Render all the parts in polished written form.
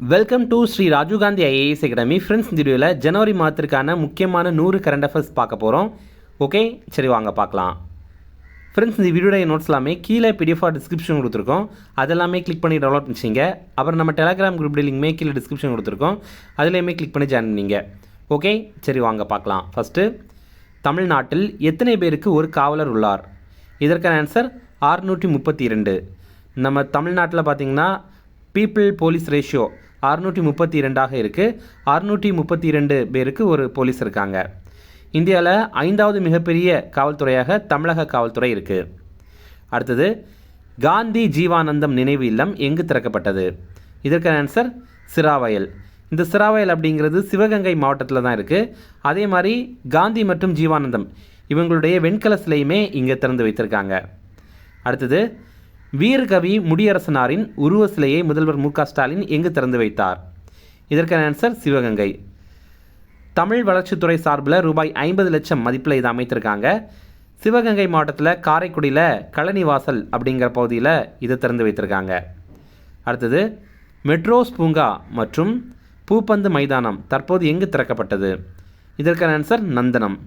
Welcome to Shri Rajiv Gandhi IAS academy. Friends, இந்த வீடியோவில் ஜனவரி மாதத்திற்கான முக்கியமான 100 கரண்ட் அஃபேர்ஸ் பார்க்க போகிறோம். ஓகே, சரி வாங்க பார்க்கலாம். ஃப்ரெண்ட்ஸ், இந்த வீடியோடைய நோட்ஸ் எல்லாமே கீழே பிடிஎஃபாக டிஸ்கிரிப்ஷன் கொடுத்துருக்கோம். அதெல்லாமே கிளிக் பண்ணி டெவலப் பண்ணிச்சிங்க. அப்புறம் நம்ம டெலிகிராம் குரூப் லிங்க்மே கீழே டிஸ்கிரிப்ஷன் கொடுத்துருக்கோம். அதுலேயுமே கிளிக் பண்ணி ஜாயின் பண்ணிங்க. ஓகே, சரி வாங்க பார்க்கலாம். ஃபஸ்ட்டு, தமிழ்நாட்டில் எத்தனை பேருக்கு ஒரு காவலர் உள்ளார்? இதற்கான ஆன்சர் 632. நம்ம தமிழ்நாட்டில் பார்த்திங்கன்னா பீப்புள் போலீஸ் ரேஷியோ 632 இருக்குது. 632 பேருக்கு ஒரு போலீஸ் இருக்காங்க. இந்தியாவில் 5வது மிகப்பெரிய காவல்துறையாக தமிழக காவல்துறை இருக்குது. அடுத்தது, காந்தி ஜீவானந்தம் நினைவு இல்லம் எங்கு திறக்கப்பட்டது? இதற்கான ஆன்சர் சிராவயல். இந்த சிராவயல் அப்படிங்கிறது சிவகங்கை மாவட்டத்தில் தான் இருக்குது. அதே மாதிரி காந்தி மற்றும் ஜீவானந்தம் இவங்களுடைய வெண்கல சிலையுமே இங்கே திறந்து வைத்திருக்காங்க. அடுத்தது, வீரகவி முடியரசனாரின் உருவ சிலையை முதல்வர் மு க ஸ்டாலின் எங்கு திறந்து வைத்தார்? இதற்கான ஆன்சர் சிவகங்கை. தமிழ் வளர்ச்சித்துறை சார்பில் ரூபாய் 50 லட்சம் மதிப்பில் இதை அமைத்திருக்காங்க. சிவகங்கை மாவட்டத்தில் காரைக்குடியில் கழனிவாசல் அப்படிங்கிற பகுதியில் இதை திறந்து வைத்திருக்காங்க. அடுத்தது, மெட்ரோஸ் பூங்கா மற்றும் பூப்பந்து மைதானம் தற்போது எங்கு திறக்கப்பட்டது? இதற்கான ஆன்சர் நந்தனம்.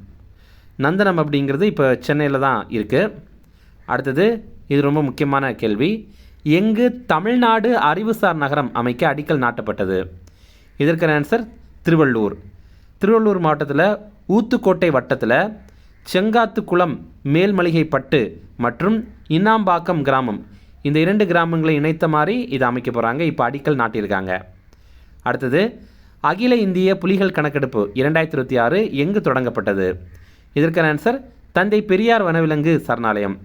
நந்தனம் அப்படிங்கிறது இப்போ சென்னையில் தான் இருக்குது. அடுத்தது, இது ரொம்ப முக்கியமான கேள்வி. எங்கு தமிழ்நாடு அறிவுசார் நகரம் அமைக்க அடிக்கல் நாட்டப்பட்டது? இதற்கான ஆன்சர் திருவள்ளூர். திருவள்ளூர் மாவட்டத்தில் ஊத்துக்கோட்டை வட்டத்தில் செங்காத்துக்குளம், மேல்மளிகைப்பட்டு மற்றும் இன்னாம்பாக்கம் கிராமம், இந்த 2 கிராமங்களை இணைத்த மாதிரி இதை அமைக்க போகிறாங்க. இப்போ அடிக்கல் நாட்டியிருக்காங்க. அடுத்தது, அகில இந்திய புலிகள் கணக்கெடுப்பு 2026 எங்கு தொடங்கப்பட்டது? இதற்கான ஆன்சர் தந்தை பெரியார் வனவிலங்கு சரணாலயம்.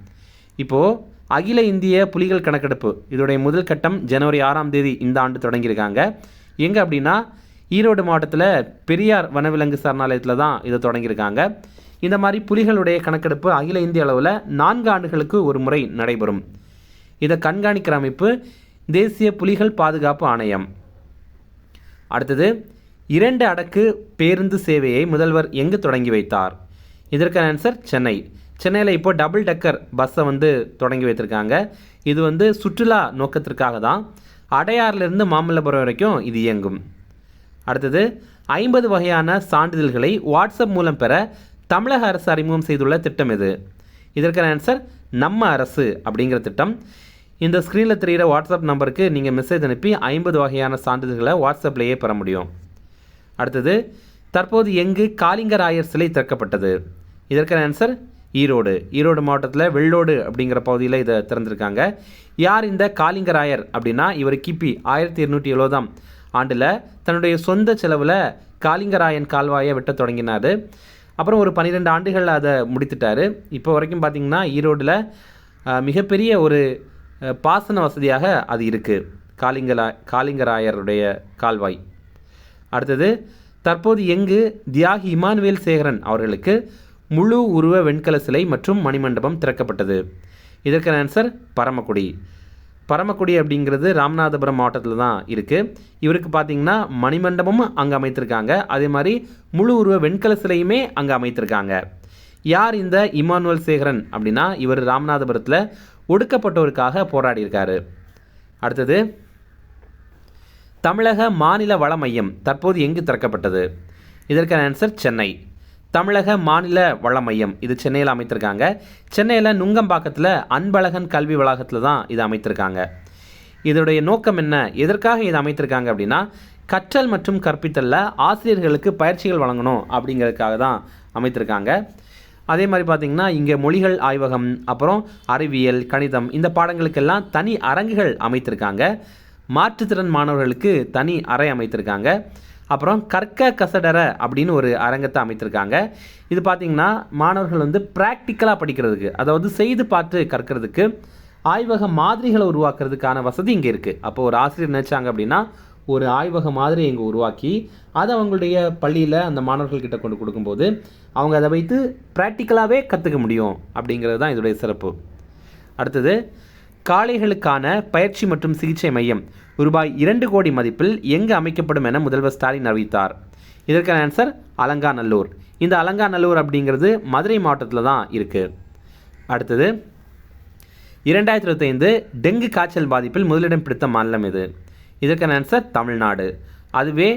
இப்போது அகில இந்திய புலிகள் கணக்கெடுப்பு இதோடைய முதல் கட்டம் ஜனவரி 6ஆம் தேதி இந்த ஆண்டு தொடங்கியிருக்காங்க. எங்கே அப்படின்னா ஈரோடு மாவட்டத்தில் பெரியார் வனவிலங்கு சரணாலயத்தில் தான் இதை தொடங்கியிருக்காங்க. இந்த மாதிரி புலிகளுடைய கணக்கெடுப்பு அகில இந்திய அளவில் 4 ஆண்டுகளுக்கு ஒரு முறை நடைபெறும். இதை கண்காணிக்கிற அமைப்பு தேசிய புலிகள் பாதுகாப்பு ஆணையம். அடுத்தது, 2 அடுக்கு பேருந்து சேவையை முதல்வர் எங்கு தொடங்கி வைத்தார்? இதற்கான ஆன்சர் சென்னை. சென்னையில் இப்போ டபுள் டக்கர் பஸ்ஸை தொடங்கி வைத்திருக்காங்க. இது சுற்றுலா நோக்கத்திற்காக தான். அடையாறிலிருந்து மாமல்லபுரம் வரைக்கும் இது இயங்கும். அடுத்தது, 50 வகையான சான்றிதழ்களை வாட்ஸ்அப் மூலம் பெற தமிழக அரசு அறிமுகம் செய்துள்ள திட்டம் எது? இதற்கான ஆன்சர் நம்ம அரசு அப்படிங்கிற திட்டம். இந்த ஸ்க்ரீனில் தெரிகிற வாட்ஸ்அப் நம்பருக்கு நீங்கள் மெசேஜ் அனுப்பி 50 வகையான சான்றிதழ்களை வாட்ஸ்அப்லேயே பெற முடியும். அடுத்தது, தற்போது எங்கு காளிங்கராயர் சிலை திறக்கப்பட்டது? இதற்கான ஆன்சர் ஈரோடு மாவட்டத்தில் வெள்ளோடு அப்படிங்கிற பகுதியில் இதை திறந்திருக்காங்க. யார் இந்த காளிங்கராயர் அப்படின்னா, இவர் கிபி 1270ஆம் ஆண்டில் தன்னுடைய சொந்த செலவில் காளிங்கராயன் கால்வாயை வெட்ட தொடங்கினார். அப்புறம் ஒரு 12 ஆண்டுகள் அதை முடித்துட்டார். இப்போ வரைக்கும் பார்த்திங்கன்னா ஈரோடில் மிகப்பெரிய ஒரு பாசன வசதியாக அது இருக்குது, காளிங்கராயருடைய கால்வாய். அடுத்தது, தற்போது எங்கு தியாகி இமானுவேல் சேகரன் அவர்களுக்கு முழு உருவ வெண்கல சிலை மற்றும் மணிமண்டபம் திறக்கப்பட்டது? இதற்கான ஆன்சர் பரமக்குடி அப்படிங்கிறது ராமநாதபுரம் மாவட்டத்தில் தான் இருக்குது. இவருக்கு பார்த்திங்கன்னா மணிமண்டபமும் அங்கே அமைத்திருக்காங்க. அதே மாதிரி முழு உருவ வெண்கல சிலையுமே அங்கே அமைத்திருக்காங்க. யார் இந்த இமானுவேல் சேகரன் அப்படின்னா, இவர் ராமநாதபுரத்தில் ஒடுக்கப்பட்டோருக்காக போராடியிருக்காரு. அடுத்தது, தமிழக மாநில வள மையம் தற்போது எங்கு திறக்கப்பட்டது? இதற்கான ஆன்சர் சென்னை. தமிழக மாநில வள மையம் இது சென்னையில் அமைத்திருக்காங்க. சென்னையில் நுங்கம்பாக்கத்தில் அன்பழகன் கல்வி வளாகத்தில் தான் இது அமைத்திருக்காங்க. இதோடைய நோக்கம் என்ன, எதற்காக இது அமைத்திருக்காங்க அப்படின்னா, கற்றல் மற்றும் கற்பித்தலில் ஆசிரியர்களுக்கு பயிற்சிகள் வழங்கணும் அப்படிங்கிறதுக்காக தான் அமைத்திருக்காங்க. அதே மாதிரி பார்த்திங்கன்னா இங்கே மொழிகள் ஆய்வகம், அப்புறம் அறிவியல், கணிதம் இந்த பாடங்களுக்கெல்லாம் தனி அரங்குகள் அமைத்திருக்காங்க. மாற்றுத்திறன் மாணவர்களுக்கு தனி அறை அமைத்திருக்காங்க. அப்புறம் கற்க கசடர அப்படின்னு ஒரு அரங்கத்தை அமைத்திருக்காங்க. இது பார்த்திங்கன்னா மாணவர்கள் ப்ராக்டிக்கலாக படிக்கிறதுக்கு, அதாவது செய்து பார்த்து கற்கிறதுக்கு ஆய்வக மாதிரிகளை உருவாக்குறதுக்கான வசதி இங்கே இருக்குது. அப்போது ஒரு ஆசிரியர் நினச்சாங்க அப்படின்னா ஒரு ஆய்வக மாதிரி இங்கே உருவாக்கி அதை அவங்களுடைய பள்ளியில் அந்த மாணவர்கள்கிட்ட கொண்டு கொடுக்கும்போது அவங்க அதை வைத்து ப்ராக்டிக்கலாகவே கற்றுக்க முடியும் அப்படிங்கிறது தான் இதோடைய சிறப்பு. அடுத்தது, காளைகளுக்கான பயிற்சி மற்றும் சிகிச்சை மையம் ரூபாய் 2 கோடி மதிப்பில் எங்கு அமைக்கப்படும் என முதல்வர் ஸ்டாலின் அறிவித்தார்? இதற்கான ஆன்சர் அலங்காநல்லூர். இந்த அலங்காநல்லூர் அப்படிங்கிறது மதுரை மாவட்டத்தில் தான் இருக்குது. அடுத்தது, 2025 டெங்கு காய்ச்சல் பாதிப்பில் முதலிடம் பிடித்த மாநிலம் எது? இதற்கான ஆன்சர் தமிழ்நாடு. அதுவே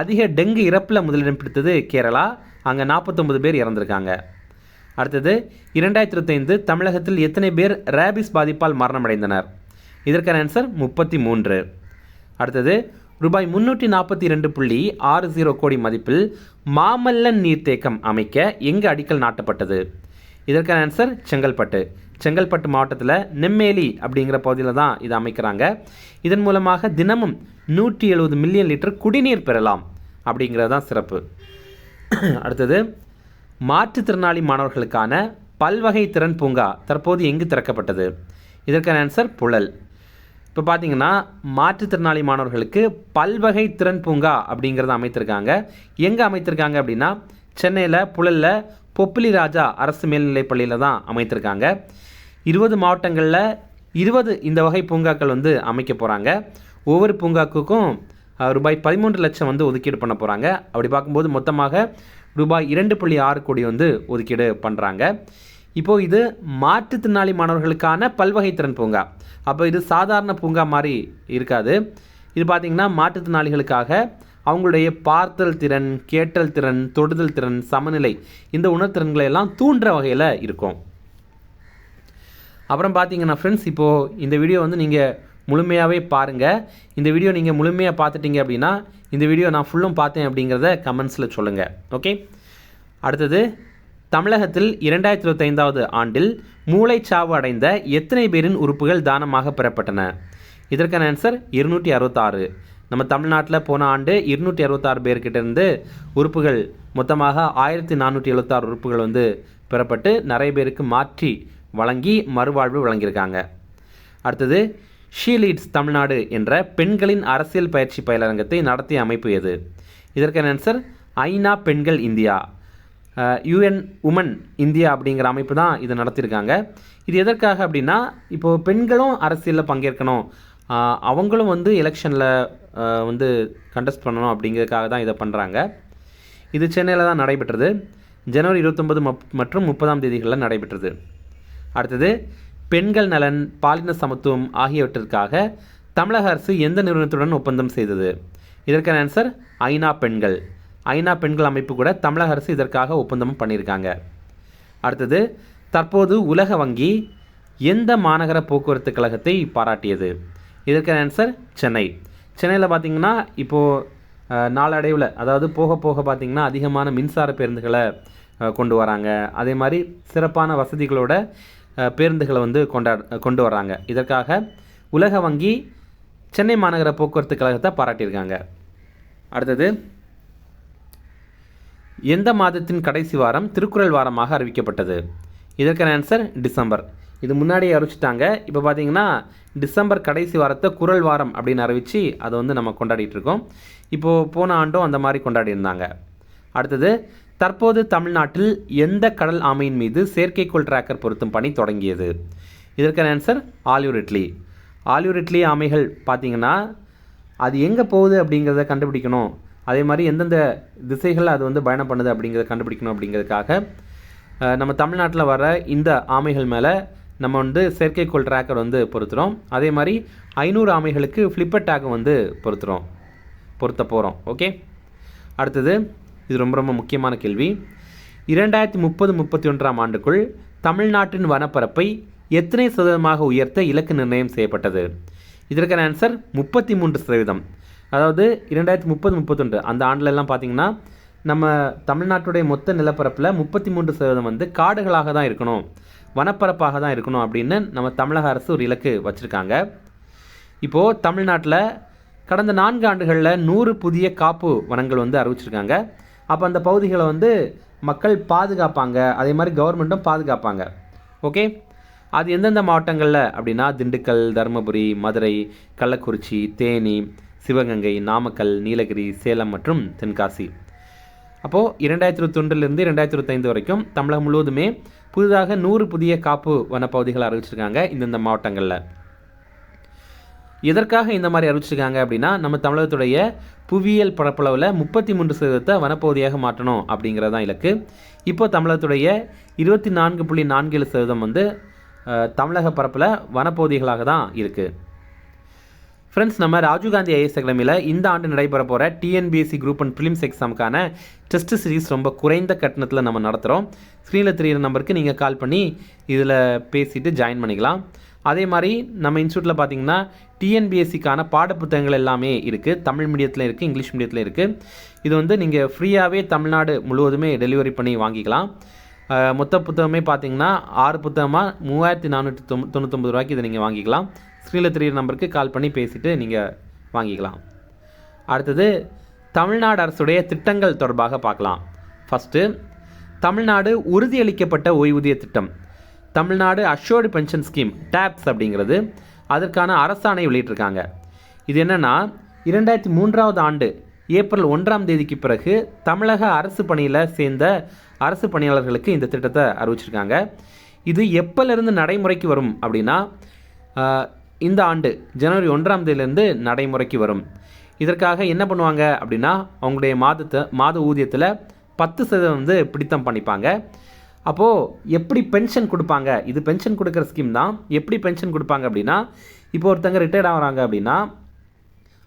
அதிக டெங்கு இறப்பில் முதலிடம் பிடித்தது கேரளா, அங்கே 49 பேர் இறந்திருக்காங்க. அடுத்தது 2025 தமிழகத்தில் எத்தனை பேர் ரேபிஸ் பாதிப்பால் மரணமடைந்தனர்? இதற்கான ஆன்சர் 33. அடுத்தது ரூபாய் 342.60 கோடி மதிப்பில் மாமல்லன் நீர்த்தேக்கம் அமைக்க எங்கு அடிக்கல் நாட்டப்பட்டது? இதற்கான ஆன்சர் செங்கல்பட்டு. செங்கல்பட்டு மாவட்டத்தில் நெம்மேலி அப்படிங்கிற பகுதியில் தான் இதை அமைக்கிறாங்க. இதன் மூலமாக தினமும் 170 மில்லியன் லிட்டர் குடிநீர் பெறலாம் அப்படிங்கிறது தான் சிறப்பு. அடுத்தது மாற்றுத்திறனாளி மாணவர்களுக்கான பல்வகை திறன் பூங்கா தற்போது எங்கு திறக்கப்பட்டது? இதற்கான ஆன்சர் புழல். இப்போ பார்த்தீங்கன்னா மாற்றுத்திறனாளி மாணவர்களுக்கு பல்வகை திறன் பூங்கா அப்படிங்கிறத அமைத்திருக்காங்க. எங்கே அமைத்திருக்காங்க அப்படின்னா சென்னையில் புழலில் பொப்பிலி ராஜா அரசு மேல்நிலைப்பள்ளியில் தான் அமைத்திருக்காங்க. 20 மாவட்டங்களில் 20 இந்த வகை பூங்காக்கள் வந்து அமைக்க போகிறாங்க. ஒவ்வொரு பூங்காக்குக்கும் ரூபாய் 13 லட்சம் வந்து ஒதுக்கீடு பண்ண போகிறாங்க. அப்படி பார்க்கும்போது மொத்தமாக ரூபாய் 2.6 கோடி வந்து ஒதுக்கீடு பண்ணுறாங்க. இப்போது இது மாற்றுத்திறனாளி மாணவர்களுக்கான பல்வகை திறன் பூங்கா. அப்போ இது சாதாரண பூங்கா மாதிரி இருக்காது. இது பார்த்திங்கன்னா மாற்றுத்திறனாளிகளுக்காக அவங்களுடைய பார்த்தல் திறன், கேட்டல் திறன், தொடுதல் திறன், சமநிலை இந்த உணர்திறன்களை எல்லாம் தூண்டுற வகையில் இருக்கும். அப்புறம் பார்த்தீங்கன்னா ஃப்ரெண்ட்ஸ், இப்போது இந்த வீடியோ வந்து நீங்கள் முழுமையாகவே பாருங்கள். இந்த வீடியோ நீங்கள் முழுமையாக பார்த்துட்டீங்க அப்படின்னா இந்த வீடியோ நான் ஃபுல்லும் பார்த்தேன் அப்படிங்கிறத கமெண்ட்ஸில் சொல்லுங்கள். ஓகே. அடுத்தது தமிழகத்தில் 2025 ஆண்டில் மூளைச்சாவு அடைந்த எத்தனை பேரின் உறுப்புகள் தானமாக பெறப்பட்டன? இதற்கான ஆன்சர் 266. நம்ம தமிழ்நாட்டில் போன ஆண்டு 266 பேர்கிட்ட இருந்து உறுப்புகள் மொத்தமாக 1476 உறுப்புகள் வந்து பெறப்பட்டு நிறைய பேருக்கு மாற்றி வழங்கி மறுவாழ்வு வழங்கியிருக்காங்க. அடுத்தது ஷீ லீட்ஸ் தமிழ்நாடு என்ற பெண்களின் அரசியல் பயிற்சி பயிலரங்கத்தை நடத்திய அமைப்பு எது? இதற்கான ஆன்சர் ஐநா பெண்கள் இந்தியா. UN உமன் இந்தியா அப்படிங்கிற அமைப்பு தான் இதை நடத்தியிருக்காங்க. இது எதற்காக அப்படின்னா இப்போது பெண்களும் அரசியலில் பங்கேற்கணும், அவங்களும் வந்து எலெக்ஷனில் வந்து கண்டெஸ்ட் பண்ணணும் அப்படிங்கிறதுக்காக தான் இதை பண்ணுறாங்க. இது சென்னையில் தான் நடைபெற்றது. ஜனவரி 29 மற்றும் 30 தேதிகளில் நடைபெற்றது. அடுத்தது பெண்கள் நலன், பாலின சமத்துவம் ஆகியவற்றிற்காக தமிழக அரசு எந்த நிறுவனத்துடன் ஒப்பந்தம் செய்தது? இதற்கான ஆன்சர் ஐநா பெண்கள். ஐநா பெண்கள் அமைப்பு கூட தமிழக அரசு இதற்காக ஒப்பந்தமும் பண்ணியிருக்காங்க. அடுத்தது தற்போது உலக வங்கி எந்த மாநகர போக்குவரத்து கழகத்தை பாராட்டியது? இதற்கான ஆன்சர் சென்னை. சென்னையில் பார்த்திங்கன்னா இப்போது நாளடைவில் அதாவது போக போக பார்த்திங்கன்னா அதிகமான மின்சார பேருந்துகளை கொண்டு வராங்க. அதே மாதிரி சிறப்பான வசதிகளோட பேருந்துகளை வந்து கொண்டு வராங்க. இதற்காக உலக வங்கி சென்னை மாநகர போக்குவரத்து கழகத்தை பாராட்டியிருக்காங்க. அடுத்தது எந்த மாதத்தின் கடைசி வாரம் திருக்குறள் வாரமாக அறிவிக்கப்பட்டது? இதற்கான ஆன்சர் டிசம்பர். இது முன்னாடியே அறிவிச்சிட்டாங்க. இப்போ பார்த்தீங்கன்னா டிசம்பர் கடைசி வாரத்தை குறள் வாரம் அப்படின்னு அறிவித்து அதை வந்து நம்ம கொண்டாடிட்டு இருக்கோம். இப்போது போன ஆண்டும் அந்த மாதிரி கொண்டாடி இருந்தாங்க. அடுத்தது தற்போது தமிழ்நாட்டில் எந்த கடல் ஆமையின் மீது செயற்கைக்கோள் டிராக்கர் பொருத்தும் பணி தொடங்கியது? இதற்கான answer olive ridley. Olive ridley ஆமைகள் பார்த்திங்கன்னா அது எங்கே போகுது அப்படிங்கிறத கண்டுபிடிக்கணும், அதே மாதிரி எந்தெந்த திசைகளில் அது வந்து பயணம் பண்ணுது அப்படிங்கிறத கண்டுபிடிக்கணும் அப்படிங்கிறதுக்காக நம்ம தமிழ்நாட்டில் வர இந்த ஆமைகள் மேலே நம்ம வந்து செயற்கைக்கோள் டிராக்கர் வந்து பொருத்துகிறோம். அதே மாதிரி 500 ஆமைகளுக்கு ஃப்ளிப்பர் டேக் வந்து பொருத்த போகிறோம். ஓகே. அடுத்தது இது ரொம்ப ரொம்ப முக்கியமான கேள்வி. 2030-31 ஆண்டுக்குள் தமிழ்நாட்டின் வனப்பரப்பை எத்தனை சதவீதமாக உயர்த்த இலக்கு நிர்ணயம் செய்யப்பட்டது? இதற்கான ஆன்சர் 33%. அதாவது 2030-31 அந்த ஆண்டிலெல்லாம் பார்த்திங்கன்னா நம்ம தமிழ்நாட்டுடைய மொத்த நிலப்பரப்பில் 33% வந்து காடுகளாக தான் இருக்கணும், வனப்பரப்பாக தான் இருக்கணும் அப்படின்னு நம்ம தமிழக அரசு ஒரு இலக்கு வச்சுருக்காங்க. இப்போது தமிழ்நாட்டில் கடந்த 4 ஆண்டுகளில் 100 புதிய காப்பு வனங்கள் வந்து அறிவிச்சிருக்காங்க. அப்போ அந்த பகுதிகளை வந்து மக்கள் பாதுகாப்பாங்க, அதே மாதிரி கவர்மெண்ட்டும் பாதுகாப்பாங்க. ஓகே. அது எந்தெந்த மாவட்டங்களில் அப்படின்னா திண்டுக்கல், தருமபுரி, மதுரை, கள்ளக்குறிச்சி, தேனி, சிவகங்கை, நாமக்கல், நீலகிரி, சேலம் மற்றும் தென்காசி. அப்போது 2021 2025 வரைக்கும் தமிழகம் முழுவதுமே புதிதாக 100 புதிய காப்பு வனப்பகுதிகளை அறிவிச்சிருக்காங்க இந்தந்த மாவட்டங்களில். எதற்காக இந்த மாதிரி அறிவிச்சிருக்காங்க அப்படின்னா நம்ம தமிழகத்துடைய புவியியல் பரப்பளவில் 33% வனப்பகுதியாக மாற்றணும் அப்படிங்கிறது தான் இலக்கு. இப்போ தமிழகத்துடைய 24.47% வந்து தமிழக பரப்பில் வனப்பகுதிகளாக தான் இருக்குது. ஃப்ரெண்ட்ஸ், நம்ம ராஜீவ்காந்தி ஐஏஎஸ் அகாடமியில் இந்த ஆண்டு நடைபெற போகிற டிஎன்பிஎஸ்சி குரூப் அண்ட் ப்ரிலிம்ஸ் எக்ஸாமுக்கான டெஸ்ட் சீரிஸ் ரொம்ப குறைந்த கட்டணத்தில் நம்ம நடத்துகிறோம். ஸ்க்ரீனில் தெரிகிற நம்பருக்கு நீங்கள் கால் பண்ணி இதில் பேசிவிட்டு ஜாயின் பண்ணிக்கலாம். அதே மாதிரி நம்ம இன்ஸ்டியூட்டில் பார்த்தீங்கன்னா டிஎன்பிஎஸ்சிக்கான பாடப்புத்தகங்கள் எல்லாமே இருக்குது. தமிழ் மீடியத்தில் இருக்குது, இங்கிலீஷ் மீடியத்தில் இருக்குது. இது வந்து நீங்கள் ஃப்ரீயாகவே தமிழ்நாடு முழுவதுமே டெலிவரி பண்ணி வாங்கிக்கலாம். மொத்த புத்தகமே பார்த்தீங்கன்னா 6 புத்தகமாக 3499 ரூபாய்க்கு இதை நீங்கள் வாங்கிக்கலாம். ஸ்க்ரீனில் தெரிகிற நம்பருக்கு கால் பண்ணி பேசிவிட்டு நீங்கள் வாங்கிக்கலாம். அடுத்தது தமிழ்நாடு அரசுடைய திட்டங்கள் தொடர்பாக பார்க்கலாம். ஃபஸ்ட்டு, தமிழ்நாடு உறுதியளிக்கப்பட்ட ஓய்வூதிய திட்டம், Tamil Nadu assured pension scheme TAPS அப்படிங்கிறது, அதற்கான அரசாணை வெளியிட்டிருக்காங்க. இது என்னென்னா 2003ஆவது ஆண்டு ஏப்ரல் 1ஆம் தேதிக்கு பிறகு தமிழக அரசு பணியில் சேர்ந்த அரசு பணியாளர்களுக்கு இந்த திட்டத்தை அறிவிச்சிருக்காங்க. இது எப்போலேருந்து நடைமுறைக்கு வரும் அப்படின்னா இந்த ஆண்டு ஜனவரி 1ஆம் தேதியிலேருந்து நடைமுறைக்கு வரும். இதற்காக என்ன பண்ணுவாங்க அப்படின்னா அவங்களுடைய மாத ஊதியத்தில் 10% வந்து பிடித்தம் பண்ணிப்பாங்க. அப்போது எப்படி பென்ஷன் கொடுப்பாங்க, இது பென்ஷன் கொடுக்குற ஸ்கீம் தான். எப்படி பென்ஷன் கொடுப்பாங்க அப்படின்னா, இப்போ ஒருத்தங்க ரிட்டையர்ட் ஆகிறாங்க அப்படின்னா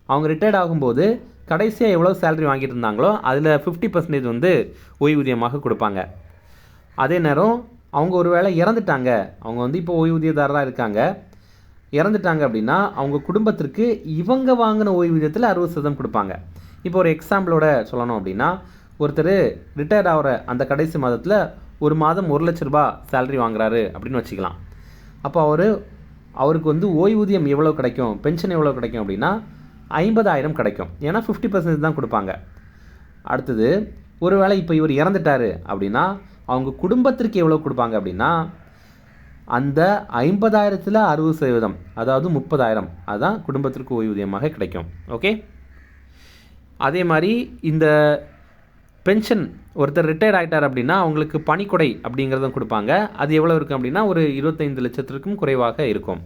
அவங்க ரிட்டையர்ட் ஆகும்போது கடைசியாக எவ்வளோ சேலரி வாங்கிட்டு இருந்தாங்களோ அதில் 50% வந்து ஓய்வூதியமாக கொடுப்பாங்க. அதே நேரம் அவங்க ஒரு வேளை இறந்துட்டாங்க, அவங்க வந்து இப்போ ஓய்வூதியதாரராக இருக்காங்க, இறந்துட்டாங்க அப்படின்னா அவங்க குடும்பத்திற்கு இவங்க வாங்கின ஓய்வூதியத்தில் 60% கொடுப்பாங்க. இப்போ ஒரு எக்ஸாம்பிளோட சொல்லணும் அப்படின்னா, ஒருத்தர் ரிட்டையர்ட் ஆகிற அந்த கடைசி மாதத்தில் ஒரு மாதம் 1 லட்ச ரூபா சேலரி வாங்குறாரு அப்படின்னு வச்சுக்கலாம். அப்போ அவருக்கு வந்து ஓய்வூதியம் எவ்வளோ கிடைக்கும், பென்ஷன் எவ்வளோ கிடைக்கும் அப்படின்னா 50,000 கிடைக்கும். ஏன்னா 50% தான் கொடுப்பாங்க. அடுத்தது, ஒருவேளை இப்போ இவர் இறந்துட்டார் அப்படின்னா அவங்க குடும்பத்திற்கு எவ்வளோ கொடுப்பாங்க அப்படின்னா அந்த 50,000ல் 60%, அதாவது 30,000, அதுதான் குடும்பத்திற்கு ஓய்வூதியமாக கிடைக்கும். ஓகே. அதே மாதிரி இந்த பென்ஷன் ஒருத்தர் ரிட்டையர்ட் ஆகிட்டார் அப்படின்னா அவங்களுக்கு பணிக்கொடை அப்படிங்கிறதும் கொடுப்பாங்க. அது எவ்வளோ இருக்கும் அப்படின்னா ஒரு 25 லட்சத்திற்கும் குறைவாக இருக்கும்.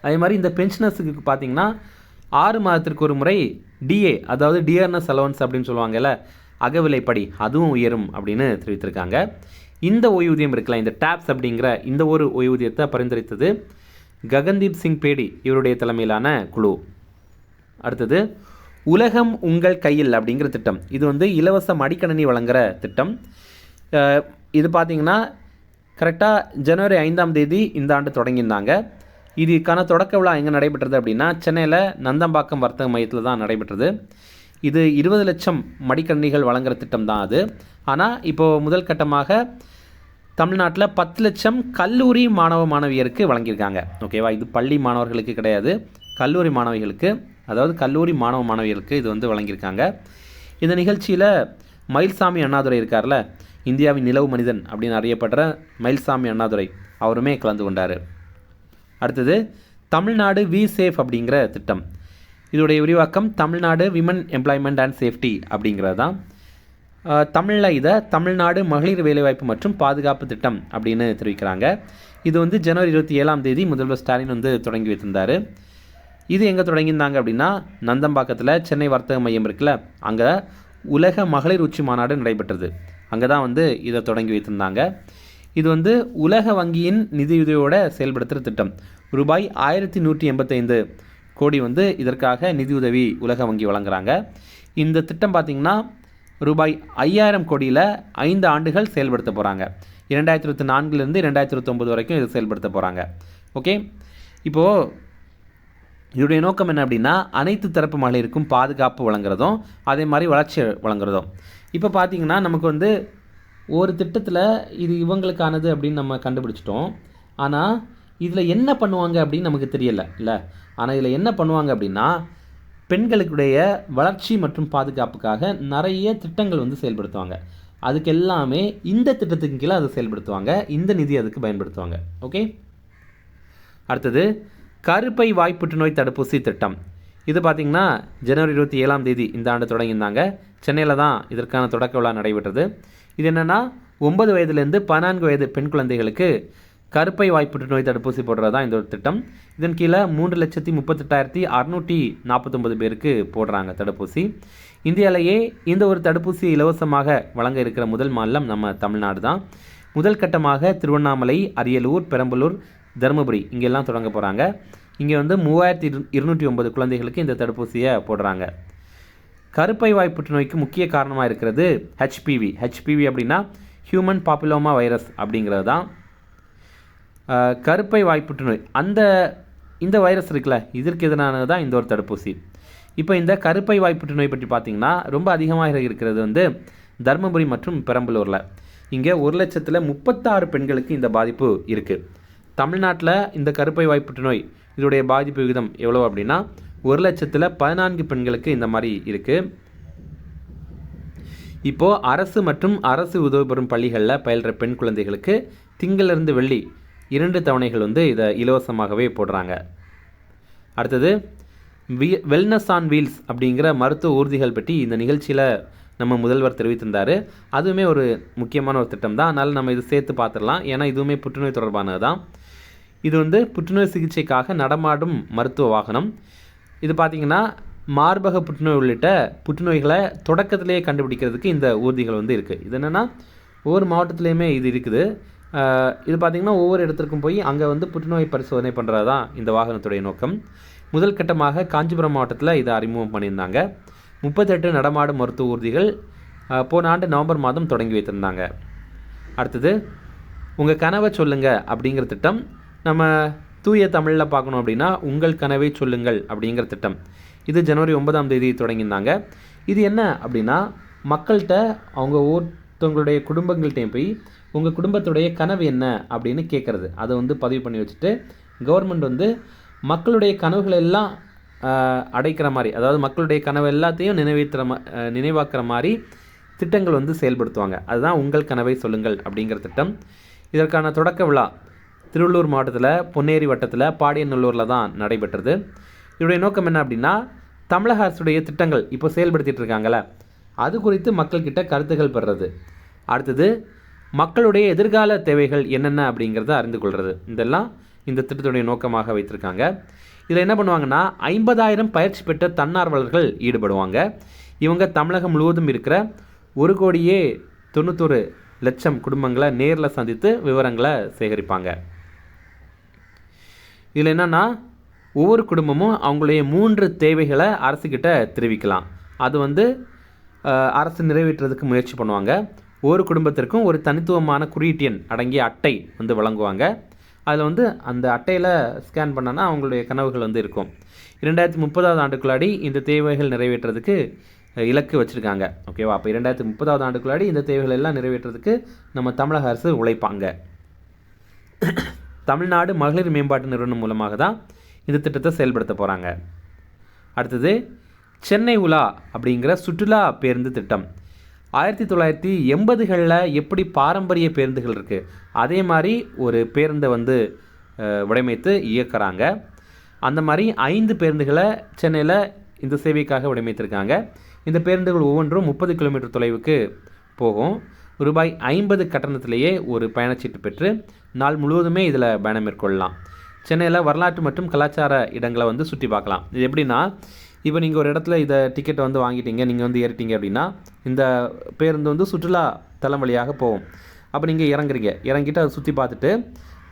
அதே மாதிரி இந்த பென்ஷனர்ஸுக்கு பார்த்தீங்கன்னா 6 மாதத்திற்கு ஒரு முறை டிஏ, அதாவது டியர்னஸ் அலவன்ஸ் அப்படின்னு சொல்லுவாங்கல்ல, அகவிலைப்படி, அதுவும் உயரும் அப்படின்னு தெரிவித்திருக்காங்க. இந்த ஓய்வூதியம் இருக்கலாம், இந்த டேப்ஸ் அப்படிங்கிற இந்த ஒரு ஓய்வூதியத்தை பரிந்துரைத்தது ககன்தீப் சிங் பேடி இவருடைய தலைமையிலான குழு. அடுத்தது, உலகம் உங்கள் கையில் அப்படிங்கிற திட்டம். இது வந்து இலவச மடிக்கணினி வழங்குகிற திட்டம். இது பார்த்திங்கன்னா கரெக்டாக ஜனவரி 5ஆம் தேதி இந்த ஆண்டு தொடங்கியிருந்தாங்க. இதுக்கான தொடக்க விழா எங்கே நடைபெற்றது அப்படின்னா சென்னையில் நந்தம்பாக்கம் வர்த்தக மையத்தில் தான் நடைபெற்றது. இது 20 லட்சம் மடிக்கணினிகள் வழங்குகிற திட்டம் தான் அது. ஆனால் இப்போது முதல் கட்டமாக தமிழ்நாட்டில் 10 லட்சம் கல்லூரி மாணவியருக்கு வழங்கியிருக்காங்க. ஓகேவா, இது பள்ளி மாணவர்களுக்கு கிடையாது, கல்லூரி மாணவிகளுக்கு, அதாவது கல்லூரி மாணவியர்களுக்கு இது வந்து வழங்கியிருக்காங்க. இந்த நிகழ்ச்சியில் மயில்சாமி அண்ணாதுரை இருக்கார்ல, இந்தியாவின் நிலவு மனிதன் அப்படின்னு அறியப்படுற மயில்சாமி அண்ணாதுரை அவருமே கலந்து கொண்டார். அடுத்தது, தமிழ்நாடு வி சேஃப் அப்படிங்கிற திட்டம். இதோடைய விரிவாக்கம் Tamil Nadu women employment and safety அப்படிங்கிறது தான். தமிழில் இதை தமிழ்நாடு மகளிர் வேலைவாய்ப்பு மற்றும் பாதுகாப்பு திட்டம் அப்படின்னு தெரிவிக்கிறாங்க. இது வந்து ஜனவரி 27ஆம் தேதி முதல்வர் ஸ்டாலின் வந்து தொடங்கி வைத்திருந்தார். இது எங்கே தொடங்கியிருந்தாங்க அப்படின்னா நந்தம்பாக்கத்தில் சென்னை வர்த்தக மையம் இருக்குல்ல, அங்கே உலக மகளிர் உச்சி மாநாடு நடைபெற்றது. அங்கே தான் வந்து இதை தொடங்கி வைத்திருந்தாங்க. இது வந்து உலக வங்கியின் நிதியுதவியோடு செயல்படுத்துகிற திட்டம். ரூபாய் 1185 கோடி வந்து இதற்காக நிதியுதவி உலக வங்கி வழங்குறாங்க. இந்த திட்டம் பார்த்திங்கன்னா ரூபாய் 5000 கோடியில் 5 ஆண்டுகள் செயல்படுத்த போகிறாங்க. 2024லேருந்து 2029 வரைக்கும் இது செயல்படுத்த போகிறாங்க. ஓகே. இப்போது இதோடைய நோக்கம் என்ன அப்படின்னா அனைத்து தரப்பு மகளிருக்கும் பாதுகாப்பு வழங்குறதும் அதே மாதிரி வளர்ச்சி வழங்குறதும். இப்போ பார்த்திங்கன்னா நமக்கு வந்து ஒரு திட்டத்தில் இது இவங்களுக்கானது அப்படின்னு நம்ம கண்டுபிடிச்சிட்டோம். ஆனால் இதில் என்ன பண்ணுவாங்க அப்படின்னு நமக்கு தெரியலை இல்லை. ஆனால் இதில் என்ன பண்ணுவாங்க அப்படின்னா பெண்களுடைய வளர்ச்சி மற்றும் பாதுகாப்புக்காக நிறைய திட்டங்கள் வந்து செயல்படுத்துவாங்க. அதுக்கு எல்லாமே இந்த திட்டத்துக்கு கீழே அதை செயல்படுத்துவாங்க, இந்த நிதி அதுக்கு பயன்படுத்துவாங்க. ஓகே. அடுத்தது, கருப்பை வாய் புற்றுநோய் தடுப்பூசி திட்டம். இது பார்த்திங்கன்னா ஜனவரி 27ஆம் தேதி இந்த ஆண்டு தொடங்கியிருந்தாங்க. சென்னையில் தான் இதற்கான தொடக்க விழா நடைபெற்றது. இது என்னென்னா 9 வயதுலேருந்து 14 வயது பெண் குழந்தைகளுக்கு கருப்பை வாய் புற்றுநோய் தடுப்பூசி போடுறது தான் இந்த ஒரு திட்டம். இதன் கீழே 3,38,649 பேருக்கு போடுறாங்க தடுப்பூசி. இந்தியாவிலேயே இந்த ஒரு தடுப்பூசி இலவசமாக வழங்க இருக்கிற முதல் மாநிலம் நம்ம தமிழ்நாடு தான். முதல் கட்டமாக திருவண்ணாமலை, அரியலூர், பெரம்பலூர், தருமபுரி இங்கெல்லாம் தொடங்க போகிறாங்க. இங்கே வந்து 3209 குழந்தைகளுக்கு இந்த தடுப்பூசியை போடுறாங்க. கருப்பை வாய் புற்றுநோய்க்கு முக்கிய காரணமாக இருக்கிறது ஹெச்பிவி அப்படின்னா ஹியூமன் பாப்புலோமா வைரஸ் அப்படிங்கிறது தான். கருப்பை வாய் புற்றுநோய் இந்த வைரஸ் இருக்குல்ல, இதற்கு எதிரானது தான் இந்த ஒரு தடுப்பூசி. இப்போ இந்த கருப்பை வாய் புற்றுநோய் பற்றி பார்த்திங்கன்னா ரொம்ப அதிகமாக இருக்கிறது வந்து தருமபுரி மற்றும் பெரம்பலூரில். இங்கே 1,36,000 பெண்களுக்கு இந்த பாதிப்பு இருக்குது. தமிழ்நாட்டில் இந்த கருப்பை வாய் புற்றுநோய் இதோடைய பாதிப்பு விகிதம் எவ்வளோ அப்படின்னா 1,14 பெண்களுக்கு இந்த மாதிரி இருக்குது. இப்போது அரசு மற்றும் அரசு உதவி பெறும் பள்ளிகளில் பயில்கிற பெண் குழந்தைகளுக்கு திங்களிலிருந்து வெள்ளி 2 தவணைகள் வந்து இதை இலவசமாகவே போடுறாங்க. அடுத்தது வெல்னஸ் ஆன் வீல்ஸ் அப்படிங்கிற மருத்துவ ஊர்திகள் பற்றி இந்த நிகழ்ச்சியில் நம்ம முதல்வர் தெரிவித்திருந்தார். அதுவுமே ஒரு முக்கியமான ஒரு திட்டம் தான். அதனால் நம்ம இது சேர்த்து பார்த்துடலாம். ஏன்னா இதுவுமே புற்றுநோய் தொடர்பானது தான். இது வந்து புற்றுநோய் சிகிச்சைக்காக நடமாடும் மருத்துவ வாகனம். இது பார்த்திங்கன்னா மார்பக புற்றுநோய் உள்ளிட்ட புற்றுநோய்களை தொடக்கத்திலேயே கண்டுபிடிக்கிறதுக்கு இந்த ஊர்திகள் வந்து இருக்குது. இது என்னென்னா ஒவ்வொரு மாவட்டத்துலேயுமே இது இருக்குது. இது பார்த்திங்கன்னா ஒவ்வொரு இடத்திற்கும் போய் அங்கே வந்து புற்றுநோய் பரிசோதனை பண்ணுறது தான் இந்த வாகனத்துடைய நோக்கம். முதல் கட்டமாக காஞ்சிபுரம் மாவட்டத்தில் இதை அறிமுகம் பண்ணியிருந்தாங்க. 38 நடமாடும் மருத்துவ ஊர்திகள் போன ஆண்டு நவம்பர் மாதம் தொடங்கி வைத்திருந்தாங்க. அடுத்தது உங்கள் கனவை சொல்லுங்கள் அப்படிங்கிற திட்டம். நம்ம தூய தமிழில் பார்க்கணும் அப்படின்னா உங்கள் கனவை சொல்லுங்கள் அப்படிங்கிற திட்டம். இது ஜனவரி 9ஆம் தேதி தொடங்கியிருந்தாங்க. இது என்ன அப்படின்னா மக்கள்கிட்ட அவங்க ஒருத்தவங்களுடைய குடும்பங்கள்கிட்டையும் போய் உங்கள் குடும்பத்துடைய கனவு என்ன அப்படின்னு கேட்குறது. அதை வந்து பதிவு பண்ணி வச்சுட்டு கவர்மெண்ட் வந்து மக்களுடைய கனவுகளை எல்லாம் அடைக்கிற மாதிரி, அதாவது மக்களுடைய கனவு எல்லாத்தையும் நினைவாக்குற மாதிரி திட்டங்கள் வந்து செயல்படுத்துவாங்க. அதுதான் உங்கள் கனவை சொல்லுங்கள் அப்படிங்கிற திட்டம். இதற்கான தொடக்க விழா திருவள்ளூர் மாவட்டத்தில் பொன்னேரி வட்டத்தில் பாடியநல்லூரில் தான் நடைபெற்றது. இதோடைய நோக்கம் என்ன அப்படின்னா தமிழக அரசுடைய திட்டங்கள் இப்போ செயல்படுத்திகிட்டு இருக்காங்களே அது குறித்து மக்கள்கிட்ட கருத்துக்கள் பெறுறது. அடுத்தது மக்களுடைய எதிர்கால தேவைகள் என்னென்ன அப்படிங்கிறத அறிந்து கொள்வது. இதெல்லாம் இந்த திட்டத்துடைய நோக்கமாக வைத்திருக்காங்க. இதில் என்ன பண்ணுவாங்கன்னா 50,000 பயிற்சி பெற்ற தன்னார்வலர்கள் ஈடுபடுவாங்க. இவங்க தமிழகம் முழுவதும் இருக்கிற 1,91,00,000 குடும்பங்களை நேரில் சந்தித்து விவரங்களை சேகரிப்பாங்க. இதில் என்னென்னா ஒவ்வொரு குடும்பமும் அவங்களுடைய 3 தேவைகளை அரசுக்கிட்ட தெரிவிக்கலாம். அது வந்து அரசு நிறைவேற்றுறதுக்கு முயற்சி பண்ணுவாங்க. ஒவ்வொரு குடும்பத்திற்கும் ஒரு தனித்துவமான குறியீட்டு எண் அடங்கிய அட்டை வந்து வழங்குவாங்க. அதில் வந்து அந்த அட்டையில் ஸ்கேன் பண்ணனா அவங்களுடைய கனவுகள் வந்து இருக்கும். 2030ஆம் ஆண்டுக்குள்ளாடி இந்த தேவைகள் நிறைவேற்றுறதுக்கு இலக்கு வச்சுருக்காங்க. ஓகேவா? அப்போ 2030ஆம் ஆண்டுக்குள்ளாடி இந்த தேவைகள் எல்லாம் நிறைவேற்றுறதுக்கு நம்ம தமிழக அரசு உழைப்பாங்க. தமிழ்நாடு மகளிர் மேம்பாட்டு நிறுவனம் மூலமாக தான் இந்த திட்டத்தை செயல்படுத்த போகிறாங்க. அடுத்தது சென்னை உலா அப்படிங்கிற சுற்றுலா பேருந்து திட்டம். 1980களில் எப்படி பாரம்பரிய பேருந்துகள் இருக்குது அதே மாதிரி ஒரு பேருந்தை வந்து வடிவமைத்து இயக்குறாங்க. அந்த மாதிரி 5 பேருந்துகளை சென்னையில் இந்த சேவைக்காக வடிவமைத்திருக்காங்க. இந்த பேருந்துகள் ஒவ்வொன்றும் 30 கிலோமீட்டர் தொலைவுக்கு போகும். ரூபாய் 50 கட்டணத்திலேயே ஒரு பயணச்சீட்டு பெற்று நாள் முழுவதுமே இதில் பயணம் மேற்கொள்ளலாம். சென்னையில் வரலாற்று மற்றும் கலாச்சார இடங்களை வந்து சுற்றி பார்க்கலாம். இது எப்படின்னா இப்போ நீங்கள் ஒரு இடத்துல இதை டிக்கெட்டை வந்து வாங்கிட்டீங்க, நீங்கள் வந்து ஏறிட்டீங்க அப்படின்னா இந்த பேருந்து வந்து சுற்றுலா தலம் வழியாக போகும். அப்போ நீங்கள் இறங்கிட்டு அதை சுற்றி பார்த்துட்டு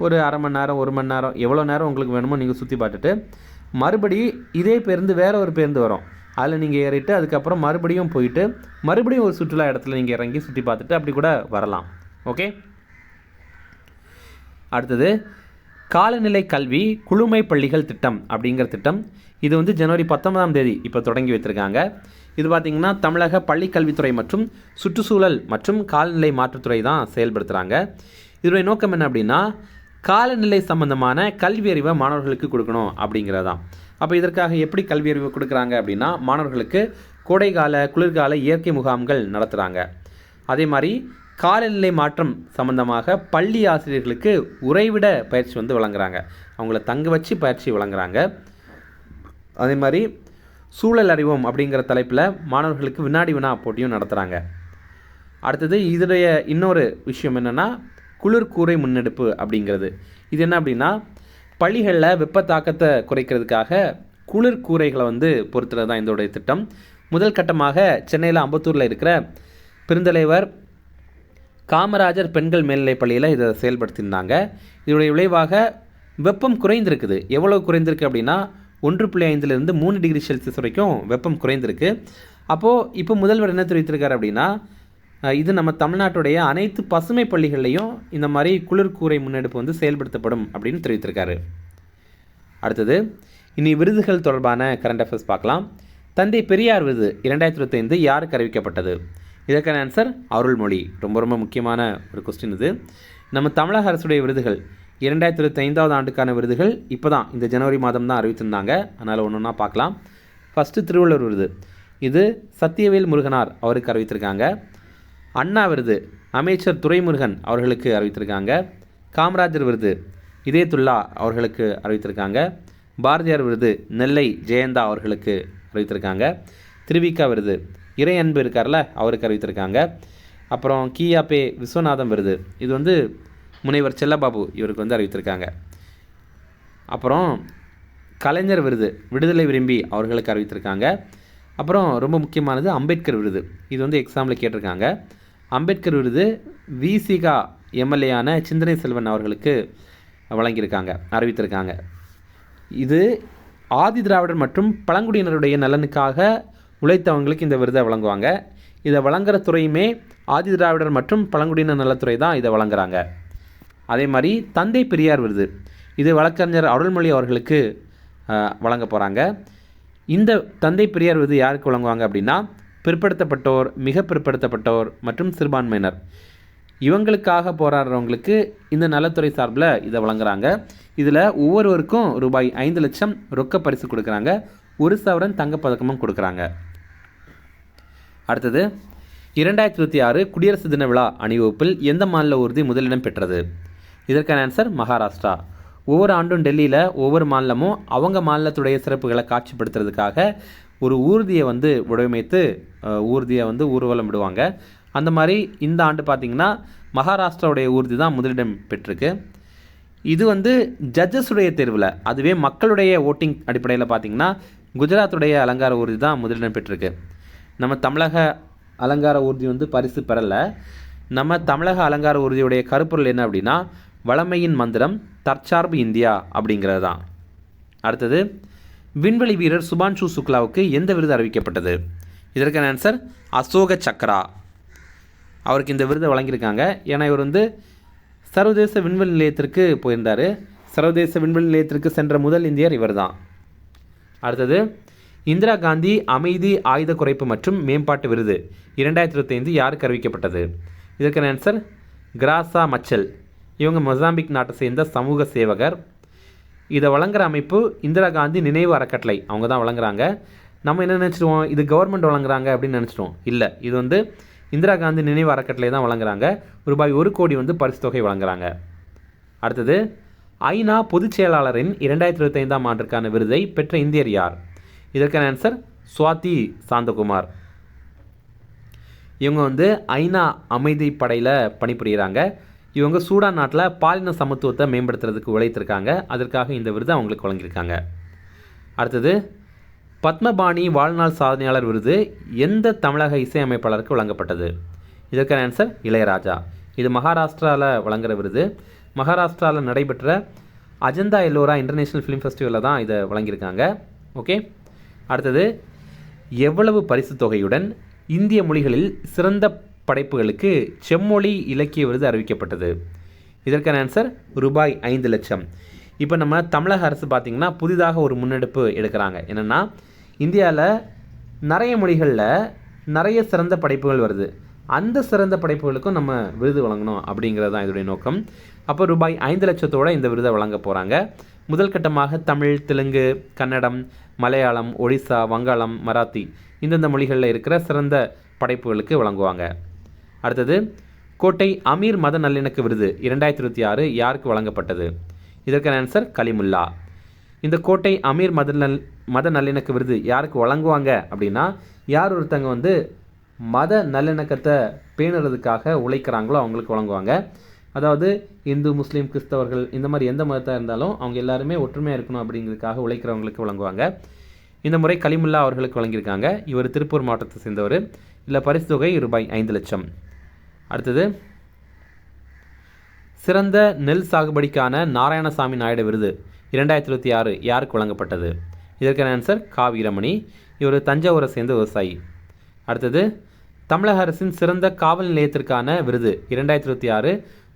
ஒரு அரை மணி நேரம் 1 மணி நேரம் எவ்வளோ நேரம் உங்களுக்கு வேணுமோ நீங்கள் சுற்றி பார்த்துட்டு மறுபடியும் இதே பேருந்து வேறு ஒரு பேருந்து வரும். அதில் நீங்கள் ஏறிட்டு அதுக்கப்புறம் மறுபடியும் போயிட்டு மறுபடியும் ஒரு சுற்றுலா இடத்துல நீங்கள் இறங்கி சுற்றி பார்த்துட்டு அப்படி கூட வரலாம். ஓகே. அடுத்தது காலநிலை கல்வி குழுமை பள்ளிகள் திட்டம் அப்படிங்கிற திட்டம். இது வந்து ஜனவரி 19ஆம் தேதி இப்போ தொடங்கி வைத்திருக்காங்க. இது பார்த்திங்கன்னா தமிழக பள்ளிக்கல்வித்துறை மற்றும் சுற்றுச்சூழல் மற்றும் காலநிலை மாற்றுத்துறை தான் செயல்படுத்துகிறாங்க. இதனுடைய நோக்கம் என்ன அப்படின்னா காலநிலை சம்பந்தமான கல்வி அறிவை மாணவர்களுக்கு கொடுக்கணும் அப்படிங்கிறது தான். அப்போ இதற்காக எப்படி கல்வி அறிவு கொடுக்குறாங்க அப்படின்னா மாணவர்களுக்கு கோடைக்கால குளிர்கால இயற்கை முகாம்கள் நடத்துகிறாங்க. அதே மாதிரி காலநிலை மாற்றம் சம்பந்தமாக பள்ளி ஆசிரியர்களுக்கு உறைவிட பயிற்சி வந்து வழங்குறாங்க. அவங்கள தங்க வச்சு பயிற்சி வழங்குறாங்க. அதே மாதிரி சூழல் அறிவோம் அப்படிங்கிற தலைப்பில் மாணவர்களுக்கு வினாடி வினா போட்டியும் நடத்துகிறாங்க. அடுத்தது இதோடைய இன்னொரு விஷயம் என்னென்னா குளிர்கூரை முன்னெடுப்பு அப்படிங்கிறது. இது என்ன அப்படின்னா பள்ளிகளில் வெப்ப தாக்கத்தை குறைக்கிறதுக்காக குளிர்கூரைகளை வந்து பொறுத்துறது தான் இதோடைய திட்டம். முதல் கட்டமாக சென்னையில் அம்பத்தூரில் இருக்கிற பெருந்தலைவர் காமராஜர் பெண்கள் மேல்நிலைப் பள்ளியில் இதை செயல்படுத்தியிருந்தாங்க. இதனுடைய விளைவாக வெப்பம் குறைந்திருக்குது. எவ்வளோ குறைந்திருக்கு அப்படின்னா 1.5லிருந்து 3 டிகிரி செல்சியஸ் வரைக்கும் வெப்பம் குறைந்திருக்கு. அப்போது இப்போ முதல்வர் என்ன தெரிவித்திருக்காரு அப்படின்னா, இது நம்ம தமிழ்நாட்டுடைய அனைத்து பசுமை பள்ளிகள்லையும் இந்த மாதிரி குளிர்கூரை முன்னெடுப்பு வந்து செயல்படுத்தப்படும் அப்படின்னு தெரிவித்திருக்காரு. அடுத்தது இனி விருதுகள் தொடர்பான கரண்ட் அஃபேர்ஸ் பார்க்கலாம். தந்தை பெரியார் விருது 2025 யாருக்கு அறிவிக்கப்பட்டது? இதற்கான ஆன்சர் அருள்மொழி. ரொம்ப ரொம்ப முக்கியமான ஒரு கொஸ்டின் இது. நம்ம தமிழக அரசுடைய விருதுகள் 2025 ஆண்டுக்கான விருதுகள் இப்போ தான் இந்த ஜனவரி மாதம் தான் அறிவித்திருந்தாங்க. அதனால் ஒன்று ஒன்றா பார்க்கலாம். ஃபஸ்ட்டு திருவள்ளுவர் விருது, இது சத்தியவேல் முருகனார் அவருக்கு அறிவித்திருக்காங்க. அண்ணா விருது அமைச்சர் துரைமுருகன் அவர்களுக்கு அறிவித்திருக்காங்க. காமராஜர் விருது இதயத்துல்லா அவர்களுக்கு அறிவித்திருக்காங்க. பாரதியார் விருது நெல்லை ஜெயந்தா அவர்களுக்கு அறிவித்திருக்காங்க. திருவிக்கா விருது இறை அன்பு இருக்கார்ல அவருக்கு அறிவித்திருக்காங்க. அப்புறம் கியாபே விஸ்வநாதம் விருது இது வந்து முனைவர் செல்லபாபு இவருக்கு வந்து அறிவித்திருக்காங்க. அப்புறம் கலைஞர் விருது விடுதலை விரும்பி அவர்களுக்கு அறிவித்திருக்காங்க. அப்புறம் ரொம்ப முக்கியமானது அம்பேத்கர் விருது, இது வந்து எக்ஸாமில் கேட்டிருக்காங்க. அம்பேத்கர் விருது விசிகா எம்எல்ஏயான சிந்தனை செல்வன் அவர்களுக்கு வழங்கியிருக்காங்க, அறிவித்திருக்காங்க. இது ஆதி திராவிடர் மற்றும் பழங்குடியினருடைய நலனுக்காக உழைத்தவங்களுக்கு இந்த விருதை வழங்குவாங்க. இதை வழங்குகிற துறையுமே ஆதி திராவிடர் மற்றும் பழங்குடியினர் நலத்துறை தான் இதை வழங்குறாங்க. அதே மாதிரி தந்தை பெரியார் விருது இது வழக்கறிஞர் அருள்மொழி அவர்களுக்கு வழங்க போகிறாங்க. இந்த தந்தை பெரியார் விருது யாருக்கு வழங்குவாங்க அப்படின்னா, பிற்படுத்தப்பட்டோர், மிக பிற்படுத்தப்பட்டோர் மற்றும் சிறுபான்மையினர் இவங்களுக்காக போராடுறவங்களுக்கு இந்த நலத்துறை சார்பில் இதை வழங்குறாங்க. இதில் ஒவ்வொருவருக்கும் ரூபாய் 5 லட்சம் ரொக்க பரிசு கொடுக்குறாங்க. 1 சவரன் தங்கப்பதக்கமும் கொடுக்குறாங்க. அடுத்தது 2026 குடியரசு தின விழா அணிவகுப்பில் எந்த மாநில ஊர்தி முதலிடம் பெற்றது? இதற்கான ஆன்சர் மகாராஷ்டிரா. ஒவ்வொரு ஆண்டும் டெல்லியில் ஒவ்வொரு மாநிலமும் அவங்க மாநிலத்துடைய சிறப்புகளை காட்சிப்படுத்துறதுக்காக ஒரு ஊர்தியை வந்து வடிவமைத்து ஊர்தியை வந்து ஊர்வலம் விடுவாங்க. அந்த மாதிரி இந்த ஆண்டு பார்த்திங்கன்னா மகாராஷ்டிராவுடைய ஊர்தி தான் முதலிடம் பெற்றிருக்கு. இது வந்து ஜட்ஜஸுடைய தேர்வில், அதுவே மக்களுடைய ஓட்டிங் அடிப்படையில் பார்த்திங்கன்னா குஜராத்துடைய அலங்கார ஊர்தி தான் முதலிடம் பெற்றிருக்கு. நம்ம தமிழக அலங்கார ஊர்தி வந்து பரிசு பெறலை. நம்ம தமிழக அலங்கார ஊர்தியுடைய கருப்பொருள் என்ன அப்படின்னா, வளமையின் மந்திரம் தற்சார்பு இந்தியா அப்படிங்கிறது தான். அடுத்தது விண்வெளி வீரர் சுபான்ஷு சுக்லாவுக்கு எந்த விருது அறிவிக்கப்பட்டது? இதற்கான ஆன்சர் அசோக சக்ரா. அவருக்கு இந்த விருதை வழங்கியிருக்காங்க. ஏன்னா இவர் வந்து சர்வதேச விண்வெளி நிலையத்திற்கு போயிருந்தார். சர்வதேச விண்வெளி நிலையத்திற்கு சென்ற முதல் இந்தியர் இவர் தான். அடுத்தது இந்திரா காந்தி அமைதி ஆயுத குறைப்பு மற்றும் மேம்பாட்டு விருது 2025 யாருக்கு அறிவிக்கப்பட்டது? இதற்கான ஆன்சர் கிராசா மச்சல். இவங்க மொசாம்பிக் நாட்டை சேர்ந்த சமூக சேவகர். இதை வழங்குகிற அமைப்பு இந்திரா காந்தி நினைவு அறக்கட்டளை, அவங்க தான் வழங்குறாங்க. நம்ம என்ன நினச்சிடுவோம், இது கவர்மெண்ட் வழங்குறாங்க அப்படின்னு நினச்சிடுவோம். இல்லை, இது வந்து இந்திரா காந்தி நினைவு அறக்கட்டளை தான் வழங்குறாங்க. ரூபாய் 1 கோடி வந்து பரிசு தொகை வழங்குறாங்க. அடுத்தது ஐநா பொதுச் செயலாளரின் 2025 ஆண்டிற்கான விருதை பெற்ற இந்தியர் யார்? இதற்கான ஆன்சர் சுவாதி சாந்தகுமார். இவங்க வந்து ஐநா அமைதி படையில் பணிபுரிகிறாங்க. இவங்க சூடான் நாட்டில் பாலின சமத்துவத்தை மேம்படுத்துறதுக்கு உழைத்திருக்காங்க. அதற்காக இந்த விருது அவங்களுக்கு வழங்கியிருக்காங்க. அடுத்தது பத்மபாணி வாழ்நாள் சாதனையாளர் விருது எந்த தமிழக இசையமைப்பாளருக்கு வழங்கப்பட்டது? இதற்கான ஆன்சர் இளையராஜா. இது மகாராஷ்டிராவில் வழங்குகிற விருது. மகாராஷ்டிராவில் நடைபெற்ற அஜந்தா எல்லோரா இன்டர்நேஷ்னல் ஃபிலிம் ஃபெஸ்டிவலில் தான் இதை வழங்கியிருக்காங்க. ஓகே. அடுத்தது எவ்வளவு பரிசு தொகையுடன் இந்திய மொழிகளில் சிறந்த படைப்புகளுக்கு செம்மொழி இலக்கிய விருது அறிவிக்கப்பட்டது? இதற்கான ஆன்சர் ரூபாய் 5 லட்சம். இப்போ நம்ம தமிழக அரசு பார்த்திங்கன்னா புதிதாக ஒரு முன்னெடுப்பு எடுக்கிறாங்க. என்னென்னா, இந்தியாவில் நிறைய மொழிகளில் நிறைய சிறந்த படைப்புகள் வருது. அந்த சிறந்த படைப்புகளுக்கும் நம்ம விருது வழங்கணும் அப்படிங்கிறது தான் இதோடைய நோக்கம். அப்போ ரூபாய் 5 லட்சத்தோடு இந்த விருதை வழங்க போகிறாங்க. முதல் கட்டமாக தமிழ், தெலுங்கு, கன்னடம், மலையாளம், ஒடிசா, வங்காளம், மராத்தி இந்தந்த மொழிகளில் இருக்கிற சிறந்த படைப்புகளுக்கு வழங்குவாங்க. அடுத்தது கோட்டை அமீர் மத நல்லிணக்க விருது 2026 யாருக்கு வழங்கப்பட்டது? இதற்கான ஆன்சர் கலிமுல்லா. இந்த கோட்டை அமீர் மத நல்லிணக்க விருது யாருக்கு வழங்குவாங்க அப்படின்னா, யார் ஒருத்தங்க வந்து மத நல்லிணக்கத்தை பேணுறதுக்காக உழைக்கிறாங்களோ அவங்களுக்கு வழங்குவாங்க. அதாவது இந்து, முஸ்லீம், கிறிஸ்தவர்கள் இந்த மாதிரி எந்த மதத்தாக இருந்தாலும் அவங்க எல்லாருமே ஒற்றுமையாக இருக்கணும் அப்படிங்கிறதுக்காக உழைக்கிறவங்களுக்கு வழங்குவாங்க. இந்த முறை கலிமுல்லா அவர்களுக்கு வழங்கியிருக்காங்க. இவர் திருப்பூர் மாவட்டத்தை சேர்ந்தவர். இதில் பரிசு தொகை ரூபாய் 5 லட்சம். அடுத்தது சிறந்த நெல் சாகுபடிக்கான நாராயணசாமி நாயுடு விருது 2026 யாருக்கு வழங்கப்பட்டது? இதற்கான ஆன்சர் கா வீரமணி. இவர் தஞ்சாவூரை சேர்ந்த விவசாயி. அடுத்தது, தமிழக அரசின் சிறந்த காவல் நிலையத்திற்கான விருது 2026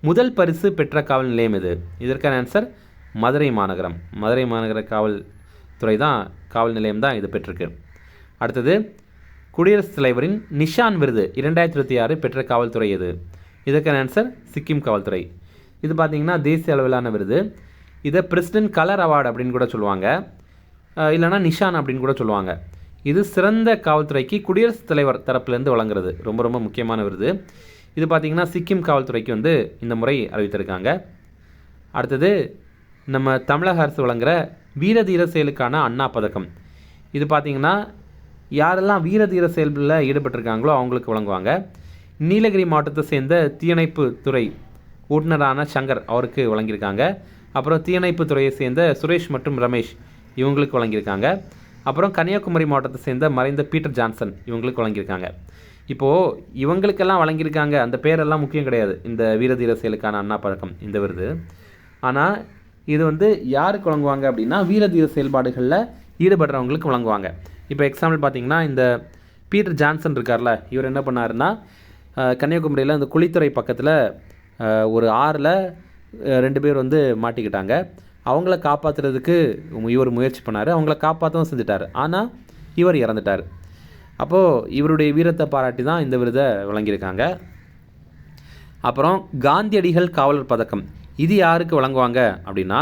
முதல் பரிசு பெற்ற காவல் நிலையம் எது? இதற்கான ஆன்சர் மதுரை மாநகரம். மதுரை மாநகர காவல்துறை தான், காவல் நிலையம் தான் இது பெற்றிருக்கு. அடுத்தது, குடியரசுத் தலைவரின் நிஷான் விருது 2026 பெற்ற காவல்துறை எது? இதற்கான ஆன்சர் சிக்கிம் காவல்துறை. இது பார்த்திங்கன்னா தேசிய அளவிலான விருது. இதை பிரசிடென்ட் கலர் அவார்டு அப்படின்னு கூட சொல்லுவாங்க, இல்லைனா நிஷான் அப்படின்னு கூட சொல்லுவாங்க. இது சிறந்த காவல்துறைக்கு குடியரசுத் தலைவர் தரப்புலேருந்து வழங்குறது. ரொம்ப ரொம்ப முக்கியமான விருது. இது பார்த்திங்கன்னா சிக்கிம் காவல்துறைக்கு வந்து இந்த முறை அறிவித்திருக்காங்க. அடுத்தது, நம்ம தமிழக அரசு வழங்குகிற வீர தீர செயலுக்கான அண்ணா பதக்கம். இது பார்த்திங்கன்னா யாரெல்லாம் வீர தீர செயல்களில் ஈடுபட்டிருக்காங்களோ அவங்களுக்கு வழங்குவாங்க. நீலகிரி மாவட்டத்தை சேர்ந்த தீயணைப்பு துறை ஓட்டுநரான சங்கர் அவருக்கு வழங்கியிருக்காங்க. அப்புறம் தீயணைப்பு துறையை சேர்ந்த சுரேஷ் மற்றும் ரமேஷ் இவங்களுக்கு வழங்கியிருக்காங்க. அப்புறம் கன்னியாகுமரி மாவட்டத்தை சேர்ந்த மறைந்த பீட்டர் ஜான்சன் இவங்களுக்கு வழங்கியிருக்காங்க. இப்போது இவங்களுக்கெல்லாம் வழங்கியிருக்காங்க, அந்த பேரெல்லாம் முக்கியம் கிடையாது இந்த வீரதீர செயலுக்கான அண்ணா பதக்கம் இந்த விருது. ஆனால் இது வந்து யாருக்கு வழங்குவாங்க அப்படின்னா வீரதீர செயல்பாடுகளில் ஈடுபடுறவங்களுக்கு வழங்குவாங்க. இப்போ எக்ஸாம்பிள் பார்த்திங்கன்னா இந்த பீட்டர் ஜான்சன் இருக்கார்ல, இவர் என்ன பண்ணாருன்னா கன்னியாகுமரியில் அந்த குளித்துறை பக்கத்தில் ஒரு ஆறில் 2 பேர் வந்து மாட்டிக்கிட்டாங்க. அவங்கள காப்பாற்றுறதுக்கு இவர் முயற்சி பண்ணார், அவங்கள காப்பாற்றவும் செஞ்சுட்டார். ஆனால் இவர் இறந்துட்டார். அப்போது இவருடைய வீரத்தை பாராட்டி தான் இந்த விருதை வழங்கியிருக்காங்க. அப்புறம் காந்தியடிகள் காவலர் பதக்கம் இது யாருக்கு வழங்குவாங்க அப்படின்னா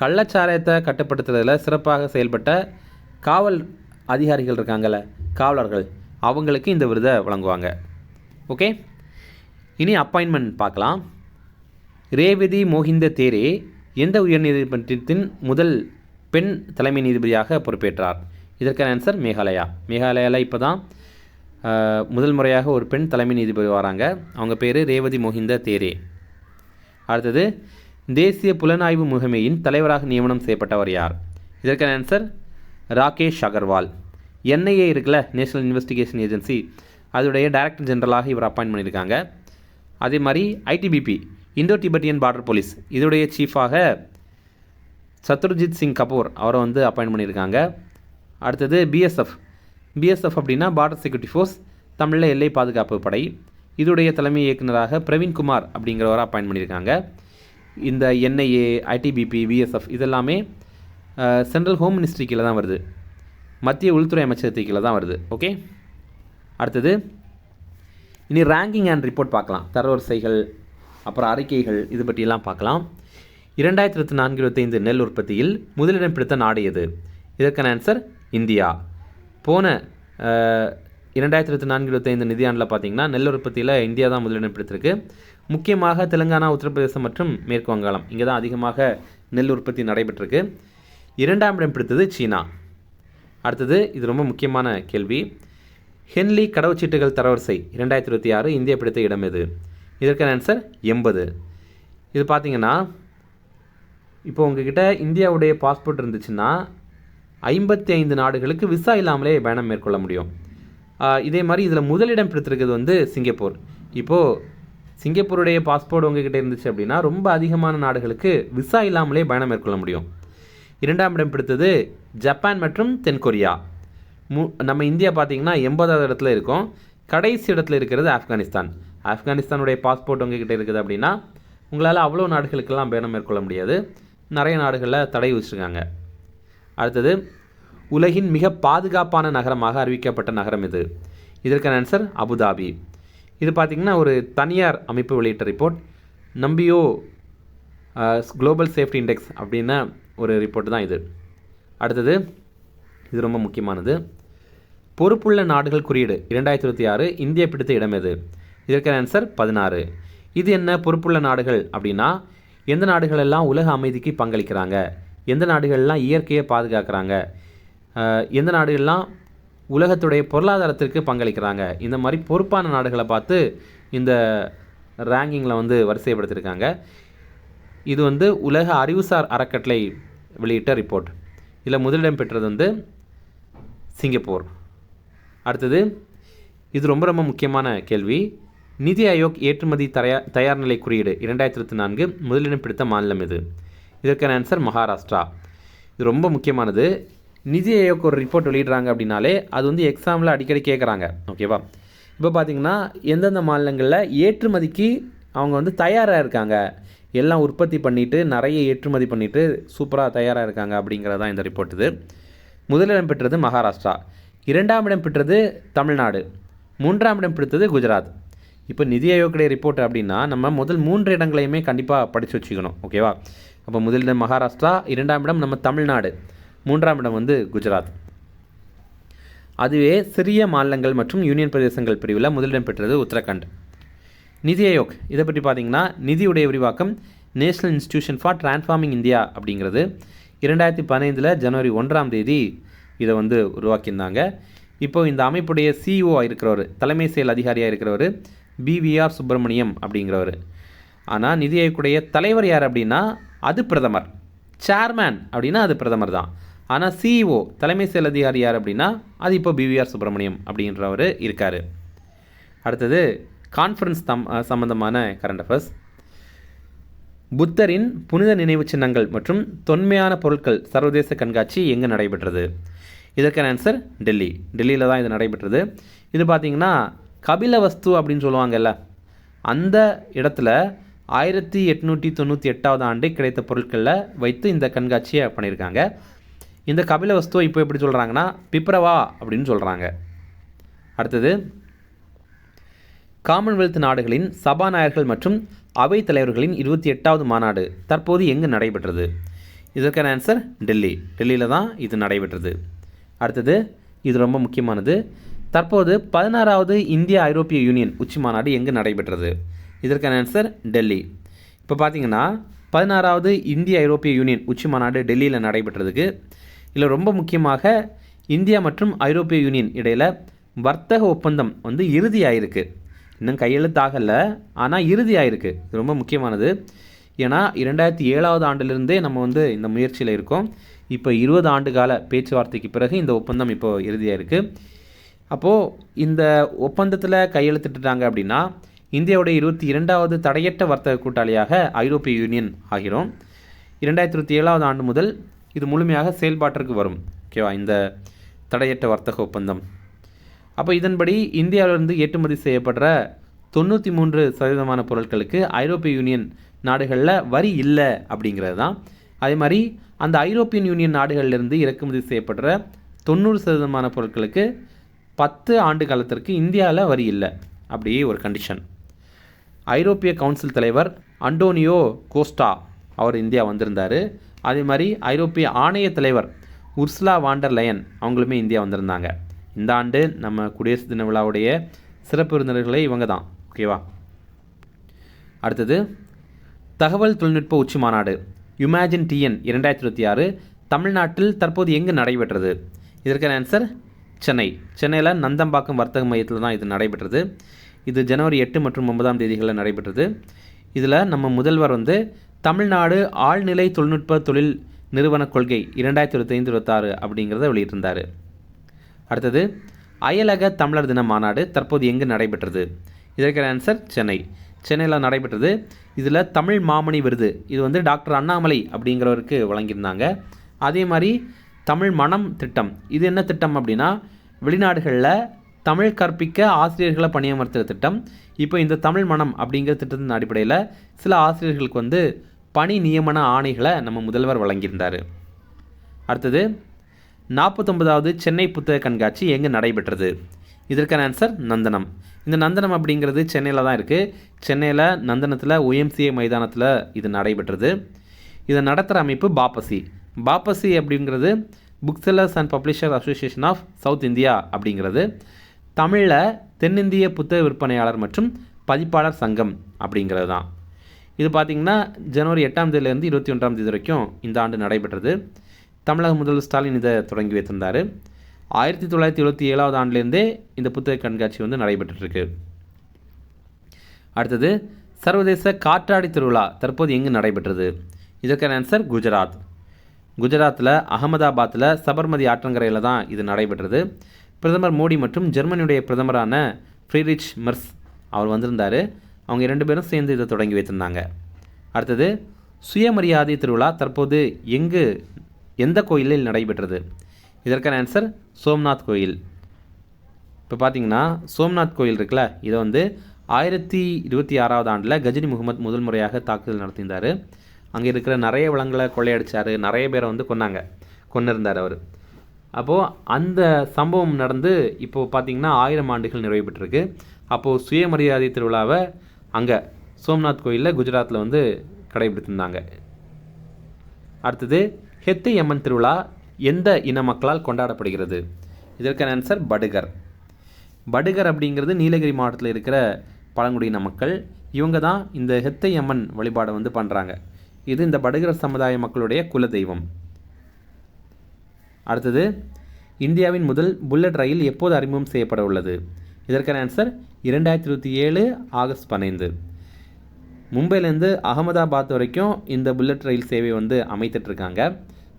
கள்ளச்சாராயத்தை கட்டுப்படுத்துறதில் சிறப்பாக செயல்பட்ட காவல் அதிகாரிகள் இருக்காங்கள்ல, காவலர்கள், அவங்களுக்கு இந்த விருதை வழங்குவாங்க. ஓகே, இனி அப்பாயின்மெண்ட் பார்க்கலாம். ரேவதி மோஹிந்த தேரே எந்த உயர்நீதிமன்றத்தின் முதல் பெண் தலைமை நீதிபதியாக பொறுப்பேற்றார்? இதற்கான ஆன்சர் மேகாலயா. மேகாலயாவில் இப்போ தான் முதல் முறையாக ஒரு பெண் தலைமை நீதிபதி வராங்க. அவங்க பேர் ரேவதி மோஹிந்த தேரே. அடுத்தது, தேசிய புலனாய்வு முகமையின் தலைவராக நியமனம் செய்யப்பட்டவர் யார்? இதற்கான ஆன்சர் ராகேஷ் அகர்வால். என்ஐஏ இருக்குல்ல, நேஷனல் இன்வெஸ்டிகேஷன் ஏஜென்சி, அதோடைய டைரக்டர் ஜெனரலாக இவர் அப்பாயின்ட் பண்ணியிருக்காங்க. அதே மாதிரி ஐடிபிபி இந்தோ டிபெட்டியன் பார்டர் போலீஸ் இதோடைய சீஃபாக சத்ருஜித் சிங் கபூர் அவரை வந்து அப்பாயின்ட் பண்ணியிருக்காங்க. அடுத்தது பிஎஸ்எஃப் அப்படின்னா பார்டர் செக்யூரிட்டி ஃபோர்ஸ், தமிழில் எல்லை பாதுகாப்பு படை, இதோடைய தலைமை இயக்குநராக பிரவீன்குமார் அப்படிங்கிறவரை அப்பாயின்ட் பண்ணியிருக்காங்க. இந்த என்ஐஏ, ஐடிபிபி, பிஎஸ்எஃப் இதெல்லாமே சென்ட்ரல் ஹோம் மினிஸ்ட்ரி கீழே தான் வருது, மத்திய உள்துறை அமைச்சகத்துக்கு கீழே தான் வருது. ஓகே, அடுத்தது இனி ரேங்கிங் அண்ட் ரிப்போர்ட் பார்க்கலாம். தரவரிசைகள், அப்புறம் அறிக்கைகள், இது பற்றியெல்லாம் பார்க்கலாம். 2024-25 நெல் உற்பத்தியில் முதலிடம் பிடித்த நாடு எது? இதற்கான ஆன்சர் இந்தியா. போன 2024-25 நிதியாண்டில் பார்த்திங்கன்னா நெல் உற்பத்தியில் இந்தியா தான் முதலிடம் பிடித்திருக்கு. முக்கியமாக தெலுங்கானா, உத்தரப்பிரதேசம் மற்றும் மேற்கு வங்காளம் இங்கே தான் அதிகமாக நெல் உற்பத்தி நடைபெற்றிருக்கு. 2ஆம் இடம் பிடித்தது சீனா. அடுத்தது, இது ரொம்ப முக்கியமான கேள்வி, ஹென்லி கடவுச்சீட்டுகள் தரவரிசை 2026 இந்தியா பிடித்த இடம் எது? இதற்கான ஆன்சர் 80. இது பார்த்திங்கன்னா இப்போ உங்ககிட்ட இந்தியாவுடைய பாஸ்போர்ட் இருந்துச்சுன்னா 55 நாடுகளுக்கு விசா இல்லாமலே பயணம் மேற்கொள்ள முடியும். இதே மாதிரி இதில் முதலிடம் பிடித்திருக்கிறது வந்து சிங்கப்பூர். இப்போது சிங்கப்பூருடைய பாஸ்போர்ட் உங்ககிட்ட இருந்துச்சு அப்படின்னா ரொம்ப அதிகமான நாடுகளுக்கு விசா இல்லாமலே பயணம் மேற்கொள்ள முடியும். 2ஆம் இடம் பிடித்தது ஜப்பான் மற்றும் தென்கொரியா. நம்ம இந்தியா பார்த்திங்கன்னா 80வது இடத்துல இருக்கும். கடைசி இடத்துல இருக்கிறது ஆப்கானிஸ்தான். ஆப்கானிஸ்தானுடைய பாஸ்போர்ட் உங்ககிட்ட இருக்குது அப்படின்னா உங்களால் அவ்வளோ நாடுகளுக்கெல்லாம் பயணம் மேற்கொள்ள முடியாது, நிறைய நாடுகளில் தடை வச்சுருக்காங்க. அடுத்தது, உலகின் மிக பாதுகாப்பான நகரமாக அறிவிக்கப்பட்ட நகரம் இது? இதற்கான ஆன்சர் அபுதாபி. இது பார்த்திங்கன்னா ஒரு தனியார் அமைப்பு வெளியிட்ட ரிப்போர்ட், நம்பியோ குளோபல் சேஃப்டி இண்டெக்ஸ் அப்படின்னா ஒரு ரிப்போர்ட் தான் இது. அடுத்தது, இது ரொம்ப முக்கியமானது, பொறுப்புள்ள நாடுகள் குறியீடு 2026 இந்தியா பிடித்த இடம் எது? இதற்கான ஆன்சர் 16. இது என்ன பொறுப்புள்ள நாடுகள் அப்படின்னா எந்த நாடுகளெல்லாம் உலக அமைதிக்கு பங்களிக்கிறாங்க, எந்த நாடுகள்லாம் இயற்கையை பாதுகாக்கிறாங்க, எந்த நாடுகள்லாம் உலகத்துடைய பொருளாதாரத்திற்கு பங்களிக்கிறாங்க, இந்த மாதிரி பொறுப்பான நாடுகளை பார்த்து இந்த ரேங்கிங்கில் வந்து வரிசைப்படுத்தியிருக்காங்க. இது வந்து உலக அறிவுசார் அறக்கட்டளை வெளியிட்ட ரிப்போர்ட். இதில் முதலிடம் பெற்றது வந்து சிங்கப்பூர். அடுத்தது, இது ரொம்ப ரொம்ப முக்கியமான கேள்வி, நிதி ஆயோக் ஏற்றுமதி தயார் நிலை குறியீடு 2024 முதலிடம் பிடித்த மாநிலம் இது? இதற்கான ஆன்சர் மகாராஷ்டிரா. இது ரொம்ப முக்கியமானது. நிதி ஆயோக் ஒரு ரிப்போர்ட் வெளியிடுறாங்க அப்படின்னாலே அது வந்து எக்ஸாமில் அடிக்கடி கேட்குறாங்க. ஓகேவா? இப்போ பார்த்திங்கன்னா எந்தெந்த மாநிலங்களில் ஏற்றுமதிக்கு அவங்க வந்து தயாராக இருக்காங்க, எல்லாம் உற்பத்தி பண்ணிவிட்டு நிறைய ஏற்றுமதி பண்ணிவிட்டு சூப்பராக தயாராக இருக்காங்க அப்படிங்கிறது தான் இந்த ரிப்போர்ட். இது முதலிடம் பெற்றது மகாராஷ்டிரா, 2ஆம் இடம் பெற்றது தமிழ்நாடு, 3ஆம் இடம் பிடித்தது குஜராத். இப்போ நிதி ஆயோக்குடைய ரிப்போர்ட் அப்படின்னா நம்ம முதல் 3 இடங்களையுமே கண்டிப்பாக படித்து வச்சுக்கணும். ஓகேவா? அப்போ முதலிடம் மகாராஷ்டிரா, 2ஆம் இடம் நம்ம தமிழ்நாடு, 3ஆம் இடம் வந்து குஜராத். அதுவே சிறிய மாநிலங்கள் மற்றும் யூனியன் பிரதேசங்கள் பிரிவில் முதலிடம் பெற்றது உத்தரகண்ட். நிதி ஆயோக் இதை பற்றி பார்த்திங்கன்னா நிதியுடைய விரிவாக்கம் national institution for transforming India அப்படிங்கிறது 2015 ஜனவரி 1ஆம் தேதி இதை வந்து உருவாக்கியிருந்தாங்க. இப்போது இந்த அமைப்புடைய சிஇஓ இருக்கிறவர், தலைமை செயல் அதிகாரியாக இருக்கிறவர் BVR சுப்பிரமணியம் அப்படிங்கிறவர். ஆனால் நிதி ஆயோக்குடைய தலைவர் யார் அப்படின்னா அது பிரதமர். சேர்மேன் அப்படின்னா அது பிரதமர் தான். ஆனால் சிஇஓ தலைமை செயல் அதிகாரி யார் அப்படின்னா அது இப்போ BVR சுப்பிரமணியம் அப்படின்றவர் இருக்கார். அடுத்தது கான்ஃபரன்ஸ் சம்பந்தமான கரண்ட் அஃபேர்ஸ். புத்தரின் புனித நினைவு சின்னங்கள் மற்றும் தொன்மையான பொருட்கள் சர்வதேச கண்காட்சி எங்கே நடைபெற்றது? இதற்கான ஆன்சர் டெல்லி. டெல்லியில் தான் இது நடைபெற்றது. இது பார்த்திங்கன்னா கபிலவஸ்து அப்படின்னு சொல்லுவாங்கல்ல, அந்த இடத்துல 1898 ஆண்டு கிடைத்த பொருட்களில் வைத்து இந்த கண்காட்சியை பண்ணியிருக்காங்க. இந்த கபிலவஸ்துவை இப்போ எப்படி சொல்கிறாங்கன்னா பிப்ரவா அப்படின்னு சொல்கிறாங்க. அடுத்தது காமன்வெல்த் நாடுகளின் சபாநாயகர்கள் மற்றும் அவை தலைவர்களின் 28வது மாநாடு தற்போது எங்கு நடைபெற்றது? இதற்கான ஆன்சர் டெல்லி. டெல்லியில் தான் இது நடைபெற்றது. அடுத்தது இது ரொம்ப முக்கியமானது. தற்போது 16வது இந்திய ஐரோப்பிய யூனியன் உச்சி மாநாடு எங்கு நடைபெற்றது? இதற்கான ஆன்சர் டெல்லி. இப்போ பார்த்தீங்கன்னா 16வது இந்திய ஐரோப்பிய யூனியன் உச்சி மாநாடு டெல்லியில் நடைபெற்றதுக்கு இதில் ரொம்ப முக்கியமாக இந்தியா மற்றும் ஐரோப்பிய யூனியன் இடையில் வர்த்தக ஒப்பந்தம் வந்து இறுதியாயிருக்கு. இன்னும் கையெழுத்தாகலை, ஆனால் இறுதியாயிருக்கு. இது ரொம்ப முக்கியமானது. ஏன்னா 2007வது ஆண்டிலிருந்தே நம்ம வந்து இந்த முயற்சியில் இருக்கோம். இப்போ 20 ஆண்டு கால பேச்சுவார்த்தைக்கு பிறகு இந்த ஒப்பந்தம் இப்போது இறுதியாயிருக்கு. அப்போது இந்த ஒப்பந்தத்தில் கையெழுத்திட்டுட்டாங்க அப்படின்னா இந்தியாவுடைய 22வது தடையற்ற வர்த்தக கூட்டாளியாக ஐரோப்பிய யூனியன் ஆகிறோம். 2027வது ஆண்டு முதல் இது முழுமையாக செயல்பாட்டிற்கு வரும். ஓகேவா? இந்த தடையற்ற வர்த்தக ஒப்பந்தம். அப்போ இதன்படி இந்தியாவிலிருந்து ஏற்றுமதி செய்யப்படுற 93% பொருட்களுக்கு ஐரோப்பிய யூனியன் நாடுகளில் வரி இல்லை அப்படிங்கிறது தான். அதே மாதிரி அந்த ஐரோப்பியன் யூனியன் நாடுகளிலிருந்து இறக்குமதி செய்யப்படுற 90% பொருட்களுக்கு 10 ஆண்டு காலத்திற்கு இந்தியாவில் வரி இல்லை. அப்படியே ஒரு கண்டிஷன். ஐரோப்பிய கவுன்சில் தலைவர் அண்டோனியோ கோஸ்டா அவர் இந்தியா வந்திருந்தார். அதே மாதிரி ஐரோப்பிய ஆணைய தலைவர் உர்சுலா வாண்டர் லயன் அவங்களுமே இந்தியா வந்திருந்தாங்க. இந்த ஆண்டு நம்ம குடியரசு தின விழாவுடைய சிறப்பு விருந்தினர்களே இவங்க தான். ஓகேவா? அடுத்தது தகவல் தொழில்நுட்ப உச்சி மாநாடு யுமேஜின் TN 2026 தமிழ்நாட்டில் தற்போது எங்கு நடைபெற்றது? இதற்கான ஆன்சர் சென்னை. சென்னையில் நந்தம்பாக்கம் வர்த்தக மையத்தில் தான் இது நடைபெற்றது. இது ஜனவரி 8 மற்றும் 9ஆம் தேதிகளில் நடைபெற்றது. இதில் நம்ம முதல்வர் வந்து தமிழ்நாடு ஆழ்நிலை தொழில்நுட்ப தொழில் நிறுவன கொள்கை 2025-26 அப்படிங்கிறத வெளியிட்டிருந்தார். அடுத்தது அயலக தமிழர் தின மாநாடு தற்போது எங்கு நடைபெற்றது? இதற்கான ஆன்சர் சென்னை. சென்னையில் நடைபெற்றது. இதில் தமிழ் மாமணி விருது இது வந்து டாக்டர் அண்ணாமலை அப்படிங்கிறவருக்கு வழங்கியிருந்தாங்க. அதே மாதிரி தமிழ் மனம் திட்டம் இது என்ன திட்டம் அப்படின்னா வெளிநாடுகளில் தமிழ் கற்பிக்க ஆசிரியர்களை பணியமர்த்துகிற திட்டம். இப்போ இந்த தமிழ் மனம் அப்படிங்கிற திட்டத்தின் அடிப்படையில் சில ஆசிரியர்களுக்கு வந்து பணி நியமன ஆணைகளை நம்ம முதல்வர் வழங்கியிருந்தார். அடுத்தது 49வது சென்னை புத்தக கண்காட்சி எங்கே நடைபெற்றது? இதற்கான ஆன்சர் நந்தனம். இந்த நந்தனம் அப்படிங்கிறது சென்னையில் தான் இருக்குது. சென்னையில் நந்தனத்தில் OMCA மைதானத்தில் இது நடைபெற்றது. இதை நடத்துகிற அமைப்பு பாப்பசி. பாப்பசி அப்படிங்கிறது book sellers and publisher association of South India அப்படிங்கிறது. தமிழில் தென்னிந்திய புத்தக விற்பனையாளர் மற்றும் பதிப்பாளர் சங்கம் அப்படிங்கிறது தான். இது பார்த்திங்கன்னா ஜனவரி 8ஆம் தேதியிலேருந்து 21ஆம் தேதி வரைக்கும் இந்த ஆண்டு நடைபெற்றது. தமிழக முதல்வர் ஸ்டாலின் இதை தொடங்கி வைத்திருந்தார். 1977வது ஆண்டுலேருந்தே இந்த புத்தக கண்காட்சி வந்து நடைபெற்றுருக்கு. அடுத்தது சர்வதேச காற்றாடி திருவிழா தற்போது எங்கு நடைபெற்றது? இதற்கான ஆன்சர் குஜராத். குஜராத்தில் அகமதாபாத்தில் சபர்மதி ஆற்றங்கரையில் தான் இது நடைபெற்றது. பிரதமர் மோடி மற்றும் ஜெர்மனியுடைய பிரதமரான ஃப்ரீட்ரிச் மெர்ஸ் அவர் வந்திருந்தார். அவங்க 2 பேரும் சேர்ந்து இதை தொடங்கி வைத்திருந்தாங்க. அடுத்தது, சுயமரியாதை திருவிழா தற்போது எந்த கோயிலில் நடைபெற்றது? இதற்கான ஆன்சர் சோம்நாத் கோயில். இப்போ பார்த்தீங்கன்னா சோம்நாத் கோயில் இருக்குல்ல, இதை வந்து 1026ஆவது ஆண்டில் கஜினி முகமது முதல் முறையாக தாக்குதல் நடத்தியிருந்தார். அங்கே இருக்கிற நிறைய வளங்களை கொள்ளையடித்தார், நிறைய பேரை வந்து கொன்னிருந்தார் அவர். அப்போது அந்த சம்பவம் நடந்து இப்போது பார்த்திங்கன்னா 1000 ஆண்டுகள் நிறைவு பெற்றிருக்கு. அப்போது சுயமரியாதை திருவிழாவை அங்கே சோம்நாத் கோயிலில் குஜராத்தில் வந்து கடைபிடித்திருந்தாங்க. அடுத்தது, ஹெத்தை அம்மன் திருவிழா எந்த இன மக்களால் கொண்டாடப்படுகிறது? இதற்கான ஆன்சர் படுகர். படுகர் அப்படிங்கிறது நீலகிரி மாவட்டத்தில் இருக்கிற பழங்குடியின மக்கள். இவங்க தான் இந்த ஹெத்தை அம்மன் வழிபாடை வந்து பண்ணுறாங்க. இது இந்த படுகர் சமுதாய மக்களுடைய குலதெய்வம். அடுத்தது, இந்தியாவின் முதல் புல்லட் ரயில் எப்போது அறிமுகம் செய்யப்பட உள்ளது? இதற்கான ஆன்சர் 2027 ஆகஸ்ட் 15. மும்பையிலேருந்து அகமதாபாத் வரைக்கும் இந்த புல்லட் ரயில் சேவை வந்து அமைத்துட்ருக்காங்க.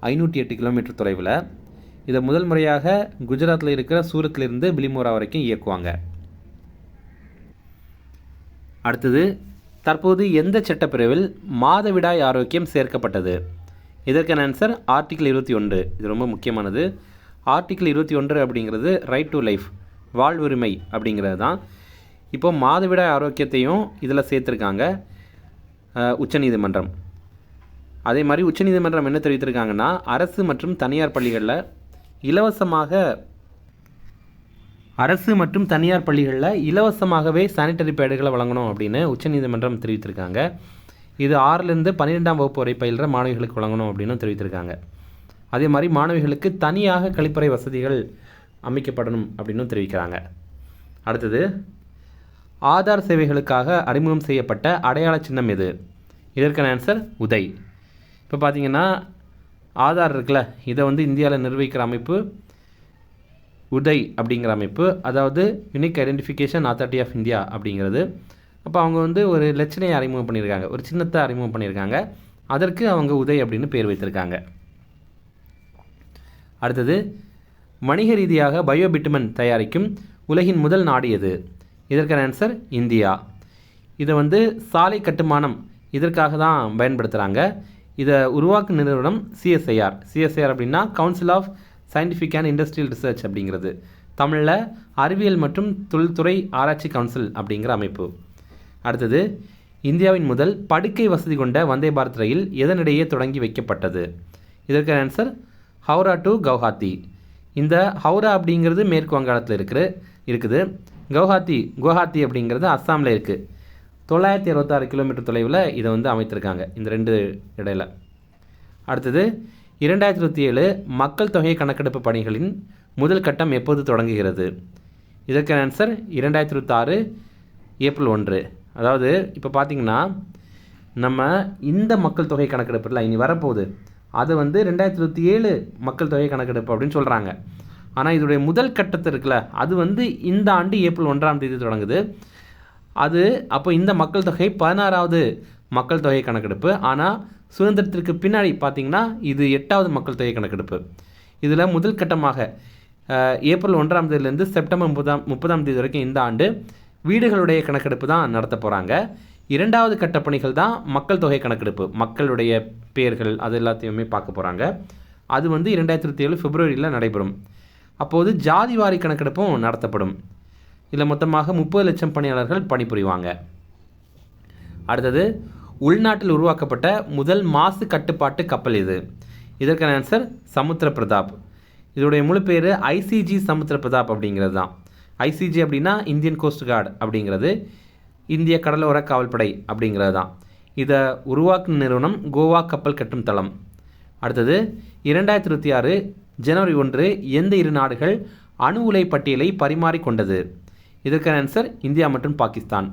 508 கிலோமீட்டர் தொலைவில். இதை முதல் முறையாக குஜராத்தில் இருக்கிற சூரத்திலிருந்து பிலிமோரா வரைக்கும் இயக்குவாங்க. அடுத்தது, தற்போது எந்த சட்டப்பிரிவில் மாதவிடாய் ஆரோக்கியம் சேர்க்கப்பட்டது? இதற்கான ஆன்சர் ஆர்டிகிள் 21. இது ரொம்ப முக்கியமானது. ஆர்டிகிள் 21 அப்படிங்கிறது ரைட் டு லைஃப், வாழ்வுரிமை அப்படிங்கிறது தான். இப்போ மாதவிடாய் ஆரோக்கியத்தையும் இதில் சேர்த்துருக்காங்க உச்சநீதிமன்றம். அதே மாதிரி உச்சநீதிமன்றம் என்ன தெரிவித்திருக்காங்கன்னா, அரசு மற்றும் தனியார் பள்ளிகளில் இலவசமாகவே சானிட்டரி பேடுகளை வழங்கணும் அப்படின்னு உச்சநீதிமன்றம் தெரிவித்திருக்காங்க. இது 6லேருந்து 12ஆம் வகுப்பு வரை பயில்கிற மாணவிகளுக்கு வழங்கணும் அப்படின்னு தெரிவித்திருக்காங்க. அதே மாதிரி மாணவிகளுக்கு தனியாக கழிப்பறை வசதிகள் அமைக்கப்படணும் அப்படின்னு தெரிவிக்கிறாங்க. அடுத்தது, ஆதார் சேவைகளுக்காக அறிமுகம் செய்யப்பட்ட அடையாள சின்னம் எது? இதற்கான ஆன்சர் உதய். இப்போ பார்த்தீங்கன்னா ஆதார் இருக்குல்ல, இதை வந்து இந்தியாவில் நிர்வகிக்கிற அமைப்பு உதய் அப்படிங்கிற அமைப்பு, அதாவது unique identification authority of India அப்படிங்கிறது. அப்போ அவங்க வந்து ஒரு லட்சணையை அறிமுகம் பண்ணியிருக்காங்க, ஒரு சின்னத்தை அறிமுகம் பண்ணியிருக்காங்க. அதற்கு அவங்க உதய் அப்படின்னு பேர் வைத்திருக்காங்க. அடுத்தது, வணிக ரீதியாக பயோபிட்டுமன் தயாரிக்கும் உலகின் முதல் நாடு எது? இதற்கான ஆன்சர் இந்தியா. இதை வந்து சாலை கட்டுமானம் இதற்காக தான் பயன்படுத்துகிறாங்க. இதை உருவாக்கும் நிறுவனம் சிஎஸ்ஐஆர் அப்படின்னா council of scientific and industrial research அப்படிங்கிறது. தமிழில் அறிவியல் மற்றும் தொழில்துறை ஆராய்ச்சி கவுன்சில் அப்படிங்கிற அமைப்பு. அடுத்தது, இந்தியாவின் முதல் படுக்கை வசதி கொண்ட வந்தே பாரத் ரயில் எதனிடையே தொடங்கி வைக்கப்பட்டது? இதற்கான ஆன்சர் ஹவுரா டு கவுஹாத்தி. இந்த ஹவுரா அப்படிங்கிறது மேற்கு வங்காளத்தில் இருக்குது. குவஹாத்தி அப்படிங்கிறது அஸ்ஸாமில் இருக்குது. 966 கிலோமீட்டர் தொலைவில் இதை வந்து அமைத்திருக்காங்க இந்த 2 இடையில. அடுத்தது, 2027 மக்கள் தொகை கணக்கெடுப்பு பணிகளின் முதல் கட்டம் எப்போது தொடங்குகிறது? இதற்கான ஆன்சர் 2026 ஏப்ரல் 1. அதாவது இப்போ பார்த்திங்கன்னா நம்ம இந்த மக்கள் தொகை கணக்கெடுப்பில் இனி வரப்போகுது, அது வந்து 2027 மக்கள் தொகை கணக்கெடுப்பு அப்படின்னு சொல்கிறாங்க. ஆனால் இதோடைய முதல் கட்டத்தை இருக்குல்ல, அது வந்து இந்த ஆண்டு ஏப்ரல் 1ஆம் தேதி தொடங்குது. அது அப்போ இந்த மக்கள் தொகை 16வது மக்கள் தொகை கணக்கெடுப்பு. ஆனால் சுதந்திரத்திற்கு பின்னாடி பார்த்திங்கன்னா இது 8வது மக்கள் தொகை கணக்கெடுப்பு. இதில் முதல் கட்டமாக ஏப்ரல் 1ஆம் தேதியிலேருந்து செப்டம்பர் 30ஆம் தேதி வரைக்கும் இந்த ஆண்டு வீடுகளுடைய கணக்கெடுப்பு தான் நடத்த போகிறாங்க. 2வது கட்ட பணிகள் தான் மக்கள் தொகை கணக்கெடுப்பு, மக்களுடைய பேர்கள் அது எல்லாத்தையுமே பார்க்க போகிறாங்க. அது வந்து 2027 பிப்ரவரியில் நடைபெறும். அப்போது ஜாதிவாரி கணக்கெடுப்பும் நடத்தப்படும். இதில் மொத்தமாக 30 லட்சம் பணியாளர்கள் பணிபுரிவாங்க. அடுத்தது, உள்நாட்டில் உருவாக்கப்பட்ட முதல் மாசு கட்டுப்பாட்டு கப்பல் இது? இதற்கான ஆன்சர் சமுத்திர பிரதாப். இதோடைய முழு பேர் ஐசிஜி சமுத்திர பிரதாப் அப்படிங்கிறது தான். ஐசிஜி அப்படின்னா இந்தியன் கோஸ்ட் கார்டு அப்படிங்கிறது, இந்திய கடலோர காவல்படை அப்படிங்கிறது தான். இதை உருவாக்கும் நிறுவனம் கோவா கப்பல் கட்டும் தளம். அடுத்தது, 2026 ஜனவரி 1 எந்த 2 நாடுகள் அணு உலை பட்டியலை பரிமாறிக்கொண்டது? இதற்கான ஆன்சர் இந்தியா மற்றும் பாகிஸ்தான்.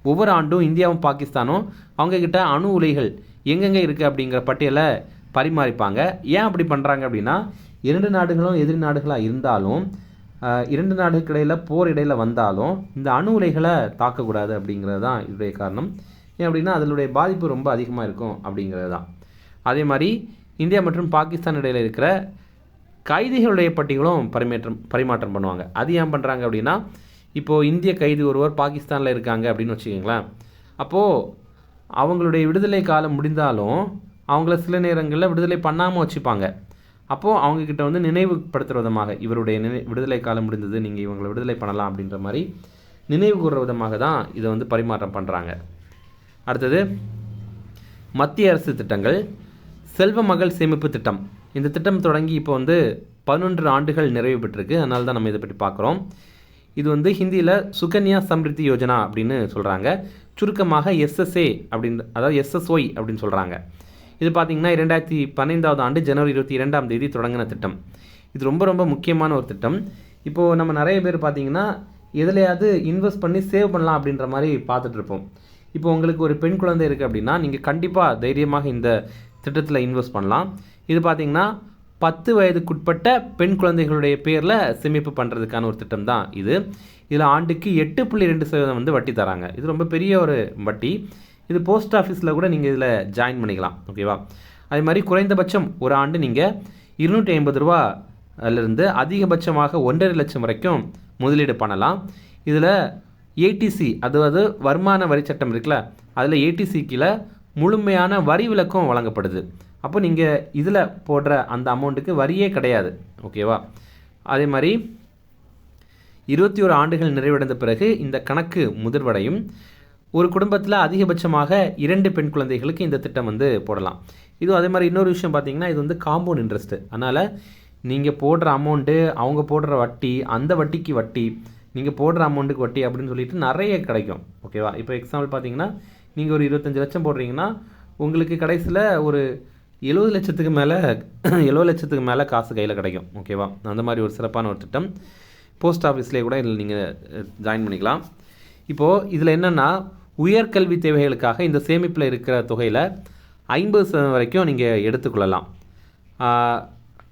ஒவ்வொரு ஆண்டும் இந்தியாவும் பாகிஸ்தானும் அவங்கக்கிட்ட அணு உலைகள் எங்கெங்கே இருக்குது அப்படிங்கிற பட்டியலை பரிமாறிப்பாங்க. ஏன் அப்படி பண்ணுறாங்க அப்படின்னா, 2 நாடுகளும் எதிரி நாடுகளாக இருந்தாலும் 2 நாடுகளுக்கு இடையில் போர் இடையில் வந்தாலும் இந்த அணு உலைகளை தாக்கக்கூடாது அப்படிங்கிறது தான் இதோடைய காரணம். ஏன் அப்படின்னா அதனுடைய பாதிப்பு ரொம்ப அதிகமாக இருக்கும் அப்படிங்கிறது தான். அதே மாதிரி இந்தியா மற்றும் பாகிஸ்தான் இடையில் இருக்கிற கைதிகளுடைய பட்டியலும் பரிமாற்றம் பண்ணுவாங்க. அது ஏன் பண்ணுறாங்க அப்படின்னா, இப்போது இந்திய கைதி ஒருவர் பாகிஸ்தானில் இருக்காங்க அப்படின்னு வச்சுக்கோங்களேன். அப்போது அவங்களுடைய விடுதலை காலம் முடிந்தாலும் அவங்கள சில நேரங்களில் விடுதலை பண்ணாமல் வச்சுப்பாங்க. அப்போது அவங்கக்கிட்ட வந்து நினைவுபடுத்துகிற விதமாக இவருடைய விடுதலை காலம் முடிந்தது, நீங்கள் இவங்களை விடுதலை பண்ணலாம் அப்படின்ற மாதிரி நினைவு கூறுற விதமாக தான் இதை வந்து பரிமாற்றம் பண்ணுறாங்க. அடுத்தது மத்திய அரசு திட்டங்கள். செல்வ மகள் சேமிப்பு திட்டம். இந்த திட்டம் தொடங்கி இப்போ வந்து 11 ஆண்டுகள் நிறைவு பெற்றிருக்கு. அதனால தான் நம்ம இதை பற்றி பார்க்குறோம். இது வந்து ஹிந்தியில் சுகன்யா சம்ரித்தி யோஜனா அப்படின்னு சொல்கிறாங்க. சுருக்கமாக எஸ்எஸ்ஏ அப்படின்னு, அதாவது எஸ்எஸ்ஒய் அப்படின்னு சொல்கிறாங்க. இது பார்த்திங்கன்னா 2015 ஆண்டு ஜனவரி 22 தொடங்கின திட்டம். இது ரொம்ப ரொம்ப முக்கியமான ஒரு திட்டம். இப்போது நம்ம நிறைய பேர் பார்த்திங்கன்னா எதுலையாவது இன்வெஸ்ட் பண்ணி சேவ் பண்ணலாம் அப்படின்ற மாதிரி பார்த்துட்ருப்போம். இப்போ உங்களுக்கு ஒரு பெண் குழந்தை இருக்குது அப்படின்னா நீங்கள் கண்டிப்பாக தைரியமாக இந்த திட்டத்தில் இன்வெஸ்ட் பண்ணலாம். இது பார்த்திங்கன்னா 10 வயதுக்குட்பட்ட பெண் குழந்தைகளுடைய பேரில் சேமிப்பு பண்ணுறதுக்கான ஒரு திட்டம் தான் இது. இதில் ஆண்டுக்கு 8.2% வந்து வட்டி தராங்க. இது ரொம்ப பெரிய ஒரு வட்டி. இது போஸ்ட் ஆஃபீஸில் கூட நீங்கள் இதில் ஜாயின் பண்ணிக்கலாம். ஓகேவா? அதே மாதிரி குறைந்தபட்சம் ஒரு ஆண்டு நீங்கள் 250 ரூபாயிலிருந்து அதிகபட்சமாக 1.5 லட்சம் வரைக்கும் முதலீடு பண்ணலாம். இதில் ஏடிசி, அதாவது வருமான வரி சட்டம் இருக்குல்ல, அதில் ஏடிசி கீழே முழுமையான வரி விலக்கும் வழங்கப்படுது. அப்போ நீங்கள் இதில் போடுற அந்த அமௌண்ட்டுக்கு வரியே கிடையாது. ஓகேவா? அதே மாதிரி 21 ஆண்டுகள் நிறைவடைந்த பிறகு இந்த கணக்கு முதிர்வடையும். ஒரு குடும்பத்தில் அதிகபட்சமாக 2 பெண் குழந்தைகளுக்கு இந்த திட்டம் வந்து போடலாம். இது அதே மாதிரி இன்னொரு விஷயம் பார்த்திங்கன்னா, இது வந்து காம்பவுண்ட் இன்ட்ரெஸ்ட்டு. அதனால் நீங்கள் போடுற அமௌண்ட்டு, அவங்க போடுற வட்டி, அந்த வட்டிக்கு வட்டி, நீங்கள் போடுற அமௌண்ட்டுக்கு வட்டி அப்படின்னு சொல்லிட்டு நிறைய கிடைக்கும். ஓகேவா? இப்போ எக்ஸாம்பிள் பார்த்தீங்கன்னா, நீங்கள் ஒரு 25 லட்சம் போடுறீங்கன்னா உங்களுக்கு கடைசியில் ஒரு 70 லட்சத்துக்கு மேலே காசு கையில் கிடைக்கும். ஓகேவா? அந்த மாதிரி ஒரு சிறப்பான ஒரு திட்டம். போஸ்ட் ஆஃபீஸ்லேயே கூட இதில் நீங்கள் ஜாயின் பண்ணிக்கலாம். இப்போது இதில் என்னென்னா, உயர்கல்வி தேவைகளுக்காக இந்த சேமிப்பில் இருக்கிற தொகையில் 50% வரைக்கும் நீங்கள் எடுத்துக்கொள்ளலாம்.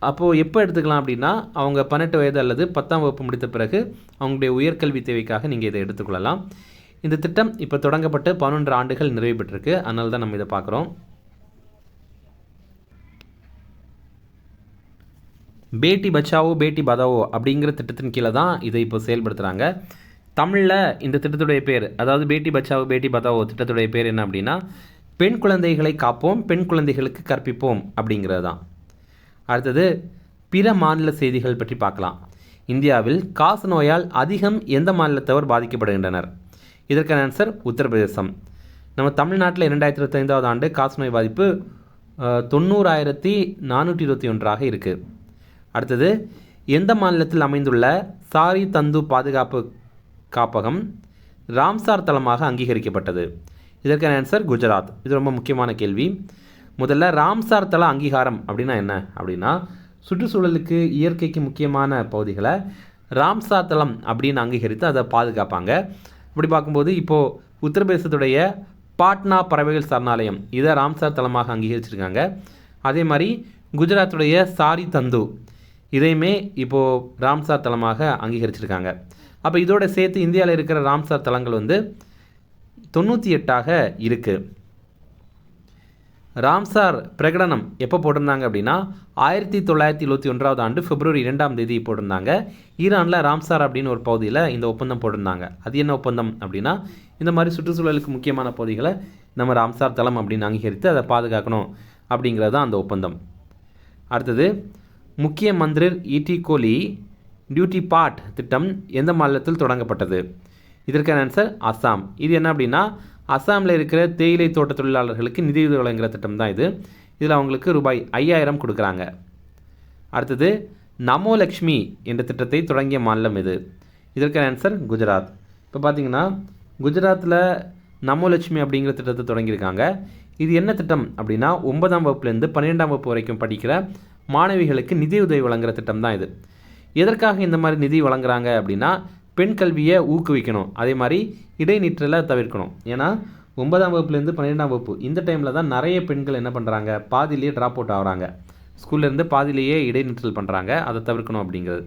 அப்போது எப்போ எடுத்துக்கலாம் அப்படின்னா, அவங்க 18 வயது அல்லது 10ஆம் வகுப்பு முடித்த பிறகு அவங்களுடைய உயர்கல்வி தேவைக்காக நீங்கள் இதை எடுத்துக்கொள்ளலாம். இந்த திட்டம் இப்போ தொடங்கப்பட்டு 11 ஆண்டுகள் நிறைவு பெற்றிருக்கு. அதனால தான் நம்ம இதை பார்க்குறோம். பேட்டி பச்சாவோ பேட்டி பதாவோ அப்படிங்கிற திட்டத்தின் கீழே தான் இதை இப்போ செயல்படுத்துகிறாங்க. தமிழில் இந்த திட்டத்துடைய பேர், அதாவது பேட்டி பச்சாவோ பேட்டி பதாவோ திட்டத்துடைய பேர் என்ன அப்படின்னா, பெண் குழந்தைகளை காப்போம், பெண் குழந்தைகளுக்கு கற்பிப்போம் அப்படிங்கிறது தான். அடுத்தது பிற மாநில செய்திகள் பற்றி பார்க்கலாம். இந்தியாவில் காச நோயால் அதிகம் எந்த மாநிலத்தவர் பாதிக்கப்படுகின்றனர்? இதற்கான ஆன்சர் உத்தரப்பிரதேசம். நம்ம தமிழ்நாட்டில் 2025 ஆண்டு காசநோய் பாதிப்பு 90,421 இருக்குது. அடுத்தது எந்த மாநிலத்தில் அமைந்துள்ள சாரி தந்து பாதுகாப்பு காப்பகம் ராம்சார் தலமாக அங்கீகரிக்கப்பட்டது? இதற்கான ஆன்சர் குஜராத். இது ரொம்ப முக்கியமான கேள்வி. முதல்ல ராம்சார் தல அங்கீகாரம் அப்படின்னா என்ன அப்படின்னா, சுற்றுச்சூழலுக்கு இயற்கைக்கு முக்கியமான பகுதிகளை ராம்சார் தலம் அப்படின்னு அங்கீகரித்து அதை பாதுகாப்பாங்க. இப்படி பார்க்கும்போது இப்போது உத்தரப்பிரதேசத்துடைய பாட்னா பறவைகள் சரணாலயம் இதை ராம்சார் தலமாக அங்கீகரிச்சிருக்காங்க. அதே மாதிரி குஜராத்துடைய சாரி தந்து இதையுமே இப்போது ராம்சார் தலமாக அங்கீகரிச்சிருக்காங்க. அப்போ இதோட சேர்த்து இந்தியாவில் இருக்கிற ராம்சார் தலங்கள் வந்து 98 இருக்குது. ராம்சார் பிரகடனம் எப்போ போட்டிருந்தாங்க அப்படின்னா 1971 ஆண்டு பிப்ரவரி 2 போட்டிருந்தாங்க. ஈரானில் ராம்சார் அப்படின்னு ஒரு பகுதியில் இந்த ஒப்பந்தம் போட்டிருந்தாங்க. அது என்ன ஒப்பந்தம் அப்படின்னா, இந்த மாதிரி சுற்றுச்சூழலுக்கு முக்கியமான பகுதிகளை நம்ம ராம்சார் தலம் அப்படின்னு அங்கீகரித்து அதை பாதுகாக்கணும் அப்படிங்கிறது தான் அந்த ஒப்பந்தம். அடுத்தது முக்கிய மந்திரி இடி கோலி டியூட்டி பாட் திட்டம் எந்த மாநிலத்தில் தொடங்கப்பட்டது? இதற்கான ஆன்சர் அஸ்ஸாம். இது என்ன அப்படின்னா, அஸ்ஸாமில் இருக்கிற தேயிலை தோட்ட தொழிலாளர்களுக்கு நிதியுதவி வழங்குகிற திட்டம் தான் இது. இதில் அவங்களுக்கு ரூபாய் 5000 கொடுக்குறாங்க. அடுத்தது நமோ லக்ஷ்மி என்ற திட்டத்தை தொடங்கிய மாநிலம் இது? இதற்கான ஆன்சர் குஜராத். இப்போ பார்த்தீங்கன்னா குஜராத்தில் நமோ லக்ஷ்மி அப்படிங்கிற திட்டத்தை தொடங்கியிருக்காங்க. இது என்ன திட்டம் அப்படின்னா, 9ஆம் வகுப்புலேருந்து 12ஆம் வகுப்பு வரைக்கும் படிக்கிற மாணவிகளுக்கு நிதியுதவி வழங்குகிற திட்டம் தான் இது. எதற்காக இந்த மாதிரி நிதி வழங்குறாங்க அப்படின்னா, பெண் கல்வியை ஊக்குவிக்கணும், அதே மாதிரி இடைநிற்றலை தவிர்க்கணும். ஏன்னா 9ஆம் வகுப்புலேருந்து 12ஆம் வகுப்பு இந்த டைமில் தான் நிறைய பெண்கள் என்ன பண்ணுறாங்க, பாதியிலேயே ட்ராப் அவுட் ஆகிறாங்க, ஸ்கூல்லேருந்து பாதியிலேயே இடைநிற்றல் பண்ணுறாங்க. அதை தவிர்க்கணும் அப்படிங்கிறது.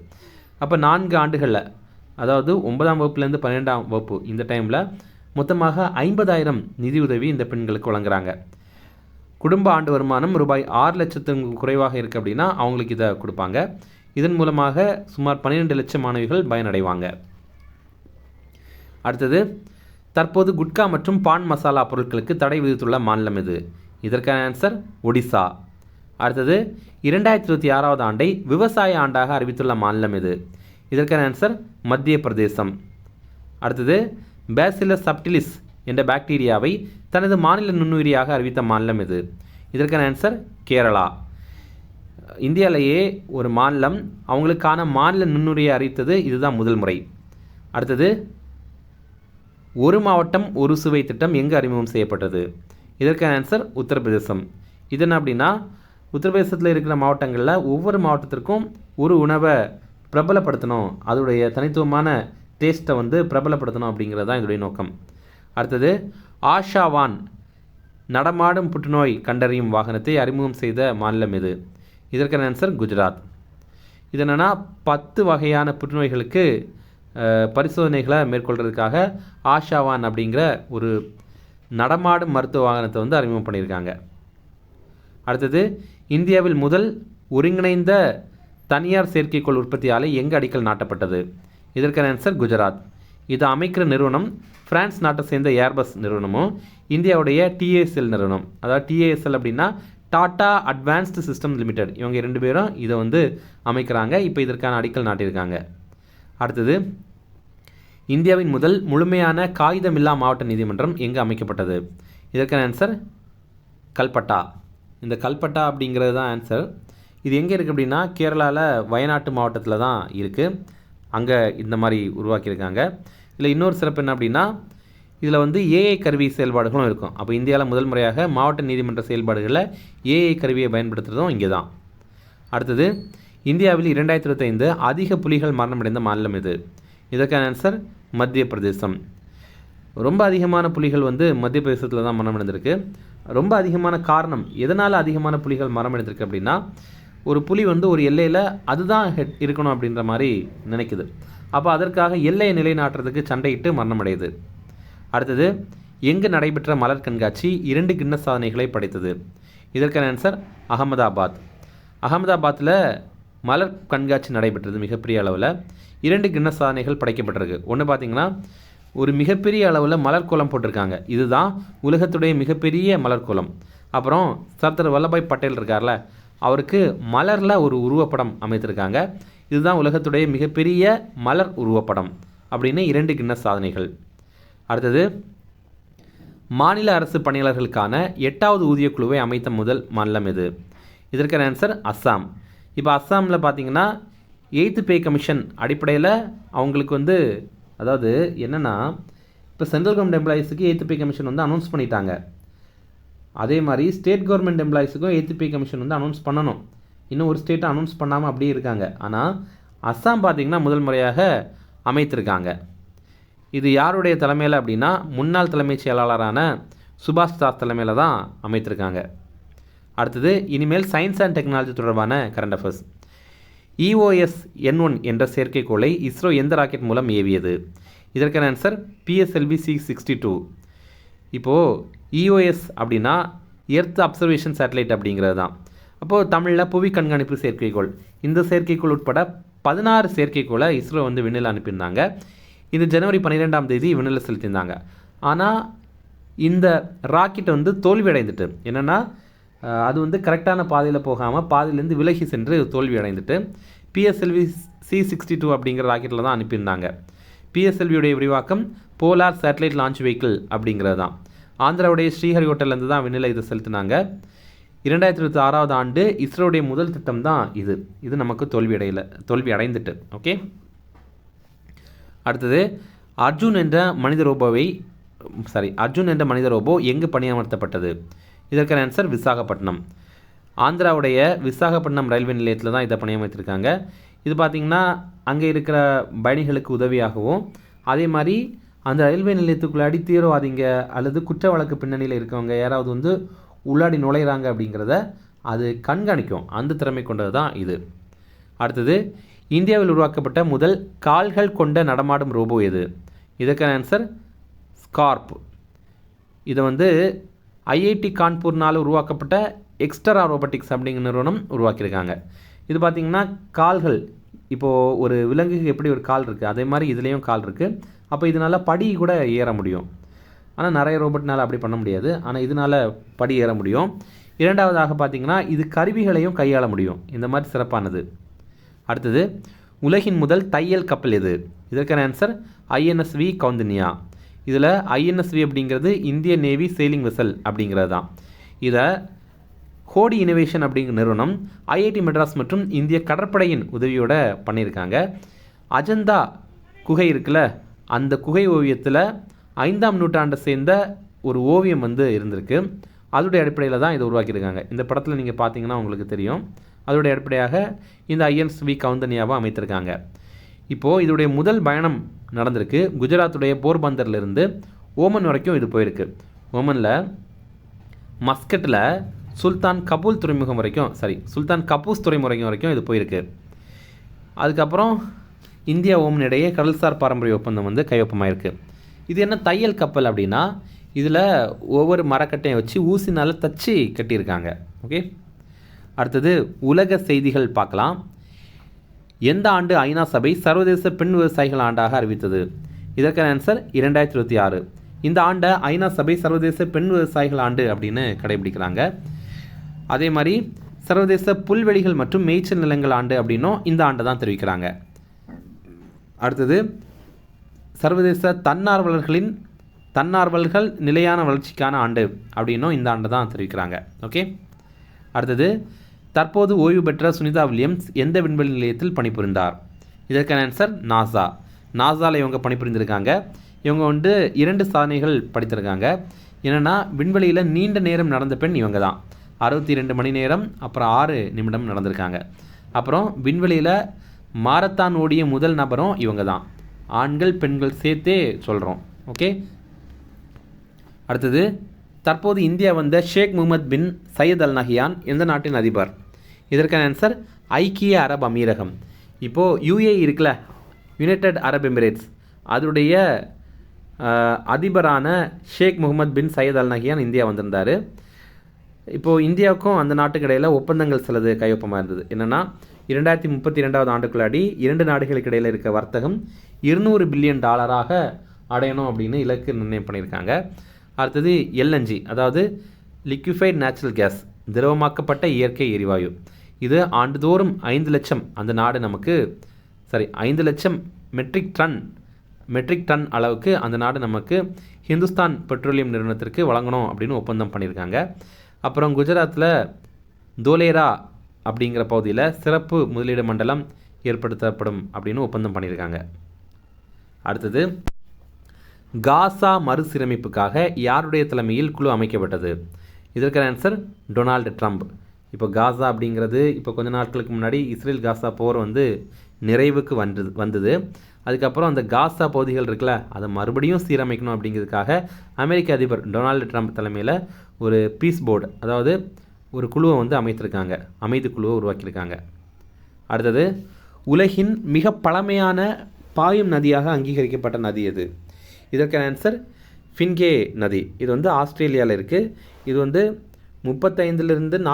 அப்போ 4 ஆண்டுகளில், அதாவது 9ஆம் வகுப்புலேருந்து 12ஆம் வகுப்பு இந்த டைமில் மொத்தமாக 50,000 நிதியுதவி இந்த பெண்களுக்கு வழங்குறாங்க. குடும்ப ஆண்டு வருமானம் ரூபாய் 6 லட்சத்துக்கு குறைவாக இருக்குது அப்படின்னா அவங்களுக்கு இதை கொடுப்பாங்க. இதன் மூலமாக சுமார் 12 லட்சம் மாணவிகள் பயனடைவாங்க. அடுத்தது, தற்போது குட்கா மற்றும் பான் மசாலா பொருட்களுக்கு தடை விதித்துள்ள மாநிலம் எது? இதற்கான ஆன்சர் ஒடிசா. அடுத்தது, 2026 ஆண்டை விவசாய ஆண்டாக அறிவித்துள்ள மாநிலம் எது? இதற்கான ஆன்சர் மத்திய பிரதேசம். அடுத்தது, பேசிலஸ் சப்டிலிஸ் என்ற பாக்டீரியாவை தனது மாநில நுண்ணுயிரியாக அறிவித்த மாநிலம் எது? இதற்கான ஆன்சர் கேரளா. இந்தியாவிலேயே ஒரு மாநிலம் அவங்களுக்கான மாநில நுண்ணுயிரியை அறிவித்தது இதுதான் முதல் முறை. அடுத்தது, ஒரு மாவட்டம் ஒரு சுவை திட்டம் எங்கு அறிமுகம் செய்யப்பட்டது? இதற்கான ஆன்சர் உத்தரப்பிரதேசம். இது என்ன அப்படின்னா, உத்தரப்பிரதேசத்தில் இருக்கிற மாவட்டங்களில் ஒவ்வொரு மாவட்டத்திற்கும் ஒரு உணவை பிரபலப்படுத்தணும், அதோடைய தனித்துவமான டேஸ்ட்டை வந்து பிரபலப்படுத்தணும் அப்படிங்கிறது தான் இதோடைய நோக்கம். அடுத்தது, ஆஷாவான் நடமாடும் புற்றுநோய் கண்டறியும் வாகனத்தை அறிமுகம் செய்த மாநிலம் எது? இதற்கான ஆன்சர் குஜராத். இது என்னென்னா 10 வகையான புற்றுநோய்களுக்கு பரிசோதனைகளை மேற்கொள்கிறதுக்காக ஆஷாவான் அப்படிங்கிற ஒரு நடமாடும் மருத்துவ வாகனத்தை வந்து அறிமுகம் பண்ணியிருக்காங்க. அடுத்தது, இந்தியாவில் முதல் ஒருங்கிணைந்த தனியார் செயற்கைக்கோள் உற்பத்தி ஆலை எங்கு அடிக்கல் நாட்டப்பட்டது? இதற்கான ஆன்சர் குஜராத். இது அமைக்கிற நிறுவனம் பிரான்ஸ் நாட்டை சேர்ந்த ஏர்பஸ் நிறுவனமும் இந்தியாவுடைய டிஏஎஸ்எல் நிறுவனம். அதாவது டிஏஎஸ்எல் அப்படின்னா டாடா அட்வான்ஸ்டு சிஸ்டம் லிமிடெட். இவங்க 2 பேரும் இதை வந்து அமைக்கிறாங்க. இப்போ இதற்கான அடிக்கல் நாட்டியிருக்காங்க. அடுத்தது, இந்தியாவின் முதல் முழுமையான காகிதமில்லா மாவட்ட நீதிமன்றம் எங்கு அமைக்கப்பட்டது? இதற்கான ஆன்சர் கல்பட்டா. இந்த கல்பட்டா அப்படிங்கிறது தான் ஆன்சர். இது எங்கே இருக்குது அப்படின்னா கேரளாவில் வயநாட்டு மாவட்டத்தில் தான் இருக்குது. அங்கே இந்த மாதிரி உருவாக்கியிருக்காங்க. இதில் இன்னொரு சிறப்பு என்ன அப்படின்னா, இதில் வந்து ஏஐ கருவி செயல்பாடுகளும் இருக்கும். அப்போ இந்தியாவில் முதல் முறையாக மாவட்ட நீதிமன்ற செயல்பாடுகளில் ஏஐ கருவியை பயன்படுத்துகிறதும் இங்கே தான். அடுத்தது, இந்தியாவில் 2025 அதிக புலிகள் மரணமடைந்த மாநிலம் எது? இதற்கான ஆன்சர் மத்திய பிரதேசம். ரொம்ப அதிகமான புலிகள் வந்து மத்திய பிரதேசத்தில் தான் மரணமடைந்திருக்கு. ரொம்ப அதிகமான காரணம், எதனால் அதிகமான புலிகள் மரணமடைந்திருக்கு அப்படின்னா, ஒரு புலி வந்து ஒரு எல்லையில் அதுதான் இருக்கணும் அப்படின்ற மாதிரி நினைக்குது. அப்போ அதற்காக எல்லையை நிலைநாட்டுறதுக்கு சண்டையிட்டு மரணமடையுது. அடுத்தது, எங்கு நடைபெற்ற மலர் கண்காட்சி 2 கின்னஸ் சாதனைகளை படைத்தது? இதற்கான ஆன்சர் அகமதாபாத். அகமதாபாத்தில் மலர் கண்காட்சி நடைபெற்றது மிகப்பெரிய அளவில். 2 கின்னஸ் சாதனைகள் படைக்கப்பட்டிருக்கு. ஒன்று பார்த்திங்கன்னா, ஒரு மிகப்பெரிய அளவில் மலர் கோலம் போட்டிருக்காங்க. இதுதான் உலகத்துடைய மிகப்பெரிய மலர் கோலம். அப்புறம் சர்தார் வல்லபாய் பட்டேல் இருக்கார்ல, அவருக்கு மலரில் ஒரு உருவப்படம் அமைத்திருக்காங்க. இதுதான் உலகத்துடைய மிகப்பெரிய மலர் உருவப்படம் அப்படின்னு 2 கின்னஸ் சாதனைகள். அடுத்தது, மாநில அரசு பணியாளர்களுக்கான 8வது ஊதிய குழுவை அமைத்த முதல் மாநிலம் எது? இதற்கான ஆன்சர் அஸ்ஸாம். இப்போ அஸ்ஸாமில் பார்த்தீங்கன்னா 8th பே கமிஷன் அடிப்படையில் அவங்களுக்கு வந்து, அதாவது என்னென்னா, இப்போ சென்ட்ரல் கவர்மெண்ட் எம்ப்ளாயீஸுக்கு 8th பே கமிஷன் வந்து அனௌன்ஸ் பண்ணிட்டாங்க. அதே மாதிரி ஸ்டேட் கவர்மெண்ட் எம்ப்ளாயீஸுக்கும் 8th பே கமிஷன் வந்து அனௌன்ஸ் பண்ணணும். இன்னும் ஒரு ஸ்டேட்டை அனௌன்ஸ் பண்ணாமல் அப்படியே இருக்காங்க. ஆனால் அஸ்ஸாம் பார்த்திங்கன்னா முதல் முறையாக அமைத்திருக்காங்க. இது யாருடைய தலைமையில் அப்படின்னா, முன்னாள் தலைமைச் செயலாளரான சுபாஷ் தாஸ் தலைமையில் தான் அமைத்திருக்காங்க. அடுத்தது, இனிமேல் சயின்ஸ் அண்ட் டெக்னாலஜி தொடர்பான கரண்ட் அஃபேர்ஸ். EOS-N1 என்ற செயற்கைக்கோளை இஸ்ரோ எந்த ராக்கெட் மூலம் ஏவியது? இதற்கான ஆன்சர் PSLV C62. இப்போது EOS அப்படின்னா எர்த் அப்சர்வேஷன் சேட்டலைட் அப்படிங்கிறது தான். அப்போது தமிழில் புவி கண்காணிப்பு செயற்கைக்கோள். இந்த செயற்கைக்கோள் உட்பட 16 செயற்கைக்கோளை இஸ்ரோ வந்து விண்ணில் அனுப்பியிருந்தாங்க. இது ஜனவரி 12ஆம் தேதி விண்ணில் செலுத்தியிருந்தாங்க. ஆனால் இந்த ராக்கெட் வந்து தோல்வி அடைந்துட்டு, என்னென்னா அது வந்து கரெக்டான பாதையில் போகாமல் பாதையிலேருந்து விலகி சென்று தோல்வி அடைந்துட்டு PSLV C62 அப்படிங்கிற ராக்கெட்டில் தான் அனுப்பியிருந்தாங்க. PSLVயுடைய விரிவாக்கம் போலார் சேட்டலைட் லான்ச் வெஹிக்கிள் அப்படிங்கிறது தான். ஆந்திராவுடைய ஸ்ரீஹரிகோட்டிலேருந்து தான் விண்ணில் இதை செலுத்தினாங்க. 2026 ஆண்டு இஸ்ரோடைய முதல் திட்டம் தான் இது. இது நமக்கு தோல்வி அடைந்துட்டு. ஓகே, அடுத்தது, அர்ஜுன் என்ற மனித ரோபோ எங்கு பணியமர்த்தப்பட்டது? இதற்கான ஆன்சர் விசாகப்பட்டினம். ஆந்திராவுடைய விசாகப்பட்டினம் ரயில்வே நிலையத்தில் தான் இதை பணியமைத்திருக்காங்க. இது பார்த்திங்கன்னா அங்கே இருக்கிற பயணிகளுக்கு உதவியாகவும், அதே மாதிரி அந்த ரயில்வே நிலையத்துக்குள்ளாடி தீவிரவாதிங்க அல்லது குற்ற வழக்கு பின்னணியில் இருக்கவங்க யாராவது வந்து உள்ளாடி நுழையிறாங்க அப்படிங்கிறத அது கண்காணிக்கும். அந்த திறமை கொண்டது தான் இது. அடுத்தது, இந்தியாவில் உருவாக்கப்பட்ட முதல் கால்கள் கொண்ட நடமாடும் ரோபோ எது? இதற்கான ஆன்சர் ஸ்கார்ப். இதை வந்து IIT கான்பூர்னால் உருவாக்கப்பட்ட எக்ஸ்ட்ரா ரோபோட்டிக்ஸ் அப்படிங்கிற நிறுவனம் உருவாக்கியிருக்காங்க. இது பார்த்திங்கன்னா கால்கள், இப்போது ஒரு விலங்குக்கு எப்படி ஒரு கால் இருக்குது அதே மாதிரி இதுலேயும் கால் இருக்குது. அப்போ இதனால் படி கூட ஏற முடியும். ஆனால் நிறைய ரோபோட்னால் அப்படி பண்ண முடியாது. ஆனால் இதனால் படி ஏற முடியும். இரண்டாவதாக பார்த்திங்கன்னா இது கருவிகளையும் கையாள முடியும். இந்த மாதிரி சிறப்பானது. அடுத்தது, உலகின் முதல் தையல் கப்பல் எது? இதற்கான ஆன்சர் ஐஎன்எஸ்வி கவுந்தனியா. இதில் ஐஎன்எஸ்வி அப்படிங்கிறது இந்திய நேவி செயிலிங் வெசல் அப்படிங்கிறது தான். இதை ஹோடி இனோவேஷன் அப்படிங்கிற நிறுவனம் ஐஐடி மெட்ராஸ் மற்றும் இந்திய கடற்படையின் உதவியோடு பண்ணியிருக்காங்க. அஜந்தா குகை இருக்குல்ல, அந்த குகை ஓவியத்தில் 5ஆம் நூற்றாண்டை சேர்ந்த ஒரு ஓவியம் இருந்திருக்கு. அதோடைய அடிப்படையில் தான் இதை உருவாக்கியிருக்காங்க. இந்த படத்தில் நீங்கள் பார்த்தீங்கன்னா உங்களுக்கு தெரியும். அதோடைய அடிப்படையாக இந்த ஐஎன்எஸ்வி கவுந்தனியாவை அமைத்திருக்காங்க. இப்போது இதோடைய முதல் பயணம் நடந்திருக்கு. குஜராத்துடைய போர்பந்தர்லேருந்து ஓமன் வரைக்கும் இது போயிருக்கு. ஓமனில் மஸ்கட்டில் சுல்தான் கபூஸ் துறைமுகம் வரைக்கும் இது போயிருக்கு. அதுக்கப்புறம் இந்தியா ஓமன் இடையே கடல்சார் பாரம்பரிய ஒப்பந்தம் கையொப்பமாயிருக்கு. இது என்ன தையல் கப்பல் அப்படின்னா, இதில் ஒவ்வொரு மரக்கட்டையும் வச்சு ஊசினால் தச்சு கட்டியிருக்காங்க. ஓகே, அடுத்தது உலக செய்திகள் பார்க்கலாம். எந்த ஆண்டு ஐநா சபை சர்வதேச பெண் விவசாயிகள் ஆண்டாக அறிவித்தது? இதற்கான ஆன்சர் 2026. இந்த ஆண்டை ஐநா சபை சர்வதேச பெண் விவசாயிகள் ஆண்டு அப்படின்னு கடைபிடிக்கிறாங்க. அதே மாதிரி சர்வதேச புல்வெளிகள் மற்றும் மேய்ச்சல் நிலங்கள் ஆண்டு அப்படின்னும் இந்த ஆண்டை தான் தெரிவிக்கிறாங்க. அடுத்தது, சர்வதேச தன்னார்வலர்கள் நிலையான வளர்ச்சிக்கான ஆண்டு அப்படின்னும் இந்த ஆண்டை தான் தெரிவிக்கிறாங்க. ஓகே, அடுத்தது, தற்போது ஓய்வு பெற்ற சுனிதா வில்லியம்ஸ் எந்த விண்வெளி நிலையத்தில் பணிபுரிந்தார்? இதற்கான ஆன்சர் நாசாவில் இவங்க பணிபுரிந்திருக்காங்க. இவங்க 2 சாதனைகள் படித்திருக்காங்க. என்னென்னா, விண்வெளியில் நீண்ட நேரம் நடந்த பெண் இவங்க தான். 62 மணி நேரம், அப்புறம் 6 நிமிடம் நடந்திருக்காங்க. அப்புறம் விண்வெளியில் மாரத்தான் ஓடிய முதல் நபரும் இவங்க தான். ஆண்கள் பெண்கள் சேர்த்தே சொல்கிறோம். ஓகே, அடுத்தது, தற்போது இந்தியா வந்த ஷேக் முகமது பின் சையத் அல் நஹியான் எந்த நாட்டின் அதிபர்? இதற்கான ஆன்சர் ஐக்கிய அரபு அமீரகம். இப்போது யுஏஇ இருக்குல்ல, யுனைடெட் அரப் எமிரேட்ஸ், அதனுடைய அதிபரான ஷேக் முகமது பின் சையத் அல் நஹியான் இந்தியா வந்திருந்தார். இப்போது இந்தியாவுக்கும் அந்த நாட்டுக்கு இடையில் ஒப்பந்தங்கள் சிலது கையொப்பமாக இருந்தது. என்னென்னா, 2032 ஆண்டுக்குள்ளாடி 2 நாடுகளுக்கு இடையில் இருக்க வர்த்தகம் $200 பில்லியன் அடையணும் அப்படின்னு இலக்கு நிர்ணயம் பண்ணியிருக்காங்க. அடுத்தது எல்என்ஜி, அதாவது லிக்விஃபைட் நேச்சுரல் கேஸ், திரவமாக்கப்பட்ட இயற்கை எரிவாயு. இது ஆண்டுதோறும் 5 லட்சம் அந்த நாடு 5 லட்சம் மெட்ரிக் டன் அளவுக்கு அந்த நாடு நமக்கு ஹிந்துஸ்தான் பெட்ரோலியம் நிறுவனத்திற்கு வழங்கணும் அப்படின்னு ஒப்பந்தம் பண்ணியிருக்காங்க. அப்புறம் குஜராத்தில் தோலேரா அப்படிங்கிற பகுதியில் சிறப்பு முதலீடு மண்டலம் ஏற்படுத்தப்படும் அப்படின்னு ஒப்பந்தம் பண்ணியிருக்காங்க. அடுத்தது, காசா மறுசீரமைப்புக்காக யாருடைய தலைமையில் குழு அமைக்கப்பட்டது? இதற்கான ஆன்சர் டொனால்டு ட்ரம்ப். இப்போ காசா அப்படிங்கிறது இப்போ கொஞ்ச நாட்களுக்கு முன்னாடி இஸ்ரேல் காசா போர் நிறைவுக்கு வந்தது. அதுக்கப்புறம் அந்த காசா பகுதிகள் இருக்குல்ல, அதை மறுபடியும் சீரமைக்கணும் அப்படிங்கிறதுக்காக அமெரிக்க அதிபர் டொனால்டு ட்ரம்ப் தலைமையில் ஒரு பீஸ் போர்டு, அதாவது ஒரு குழுவை அமைதி குழுவை உருவாக்கியிருக்காங்க. அடுத்தது, உலகின் மிக பழமையான பாயும் நதியாக அங்கீகரிக்கப்பட்ட நதி எது? இதற்கான ஆன்சர் ஃபின்கே நதி. இது ஆஸ்திரேலியாவில் இருக்குது. இது 35 to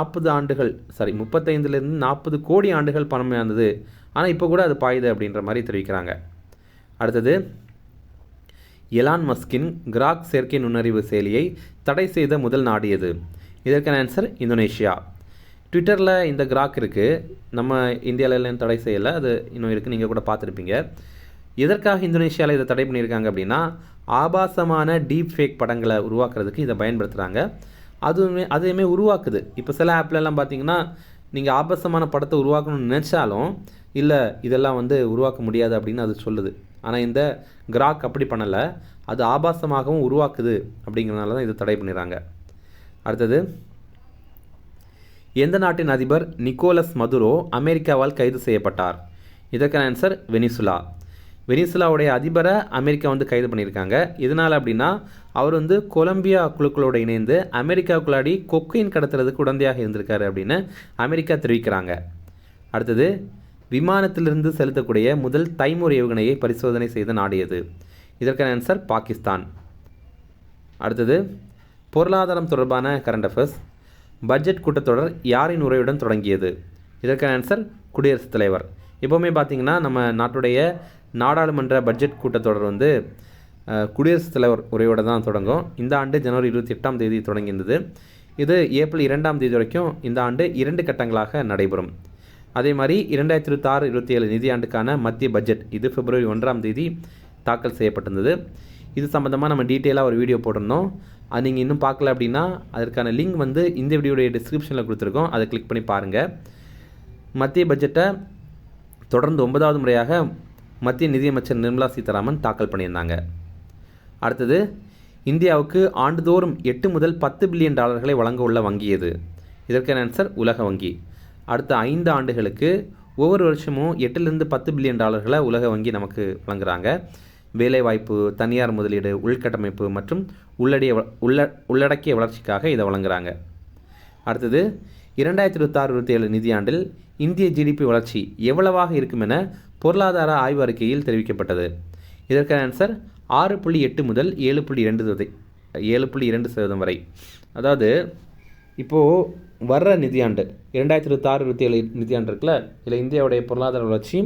40 கோடி ஆண்டுகள் பழமையானது. ஆனால் இப்போ கூட அது பாயுது அப்படின்ற மாதிரி தெரிவிக்கிறாங்க. அடுத்தது, எலான் மஸ்கின் கிராக் செயற்கை நுண்ணறிவு செயலியை தடை செய்த முதல் நாடு எது? இதற்கான ஆன்சர் இந்தோனேஷியா. ட்விட்டரில் இந்த கிராக் இருக்குது, நம்ம இந்தியாவிலாம் தடை செய்யலை, அது இன்னும் இருக்குது, நீங்கள் கூட பார்த்துருப்பீங்க. எதற்காக இந்தோனேஷியாவில் இதை தடை பண்ணியிருக்காங்க அப்படின்னா, ஆபாசமான டீப் ஃபேக் படங்களை உருவாக்குறதுக்கு இதை பயன்படுத்துகிறாங்க. அதுவுமே உருவாக்குது. இப்போ சில ஆப்லெல்லாம் பார்த்தீங்கன்னா, நீங்கள் ஆபாசமான படத்தை உருவாக்கணும்னு நினச்சாலும் இல்லை, இதெல்லாம் உருவாக்க முடியாது அப்படின்னு அது சொல்லுது. ஆனால் இந்த கிராக் அப்படி பண்ணலை, அது ஆபாசமாகவும் உருவாக்குது அப்படிங்கிறனால தான் இதை தடை பண்ணிடுறாங்க. அடுத்தது, எந்த நாட்டின் அதிபர் நிக்கோலஸ் மதுரோ அமெரிக்காவால் கைது செய்யப்பட்டார்? இதற்கான ஆன்சர் வெனிசுலாவுடைய அதிபரை அமெரிக்கா கைது பண்ணியிருக்காங்க. இதனால் அப்படின்னா அவர் கொலம்பியா குழுக்களோடு இணைந்து அமெரிக்காவுக்குள்ளாடி கொக்கைன் கடத்துறதுக்கு உடந்தையாக இருந்திருக்காரு அப்படின்னு அமெரிக்கா தெரிவிக்கிறாங்க. அடுத்தது, விமானத்திலிருந்து செலுத்தக்கூடிய முதல் தைமூர் ஏவுகணையை பரிசோதனை செய்த நாடு எது? இதற்கான ஆன்சர் பாகிஸ்தான். அடுத்தது, பொருளாதாரம் தொடர்பான கரண்ட் அஃபேர்ஸ். பட்ஜெட் கூட்டத்தொடர் யாரின் உரையுடன் தொடங்கியது? இதற்கான ஆன்சர் குடியரசுத் தலைவர். எப்போவுமே பார்த்திங்கன்னா நம்ம நாட்டுடைய நாடாளுமன்ற பட்ஜெட் கூட்டத்தொடர் வந்து குடியரசுத் தலைவர் உரையோடு தான் தொடங்கும். இந்த ஆண்டு ஜனவரி 28ஆம் தேதி தொடங்கியிருந்தது. இது ஏப்ரல் 2ஆம் தேதி வரைக்கும் இந்த ஆண்டு 2 கட்டங்களாக நடைபெறும். அதே மாதிரி 2026-27 நிதியாண்டுக்கான மத்திய பட்ஜெட் இது பிப்ரவரி 1ஆம் தேதி தாக்கல் செய்யப்பட்டிருந்தது. இது சம்மந்தமாக நம்ம டீட்டெயிலாக ஒரு வீடியோ போட்டிருந்தோம். அது நீங்கள் இன்னும் பார்க்கல அப்படின்னா அதற்கான லிங்க் வந்து இந்த வீடியோடைய டிஸ்கிரிப்ஷனில் கொடுத்துருக்கோம். அதை கிளிக் பண்ணி பாருங்கள். மத்திய பட்ஜெட்டை தொடர்ந்து 9வது முறையாக மத்திய நிதியமைச்சர் நிர்மலா சீதாராமன் தாக்கல் பண்ணியிருந்தாங்க. அடுத்தது, இந்தியாவுக்கு ஆண்டுதோறும் 8 முதல் 10 பில்லியன் டாலர்களை வழங்க உள்ள வங்கி எது? இதற்கான ஆன்சர் உலக வங்கி. அடுத்த 5 ஆண்டுகளுக்கு ஒவ்வொரு வருஷமும் 8லிருந்து 10 பில்லியன் டாலர்களை உலக வங்கி நமக்கு வழங்குறாங்க. வேலைவாய்ப்பு, தனியார் முதலீடு, உள்கட்டமைப்பு மற்றும் உள்ளடக்கிய வளர்ச்சிக்காக இதை வழங்குறாங்க. அடுத்தது, 2026-27 நிதியாண்டில் இந்திய ஜிடிபி வளர்ச்சி எவ்வளவாக இருக்கும் என பொருளாதார ஆய்வு அறிக்கையில் தெரிவிக்கப்பட்டது. இதற்கான ஆன்சர் 6.8 முதல் 7.2% வரை. அதாவது இப்போது வர்ற நிதியாண்டு 2026-27 நிதியாண்டு இருக்குல்ல, இதில் இந்தியாவுடைய பொருளாதார வளர்ச்சி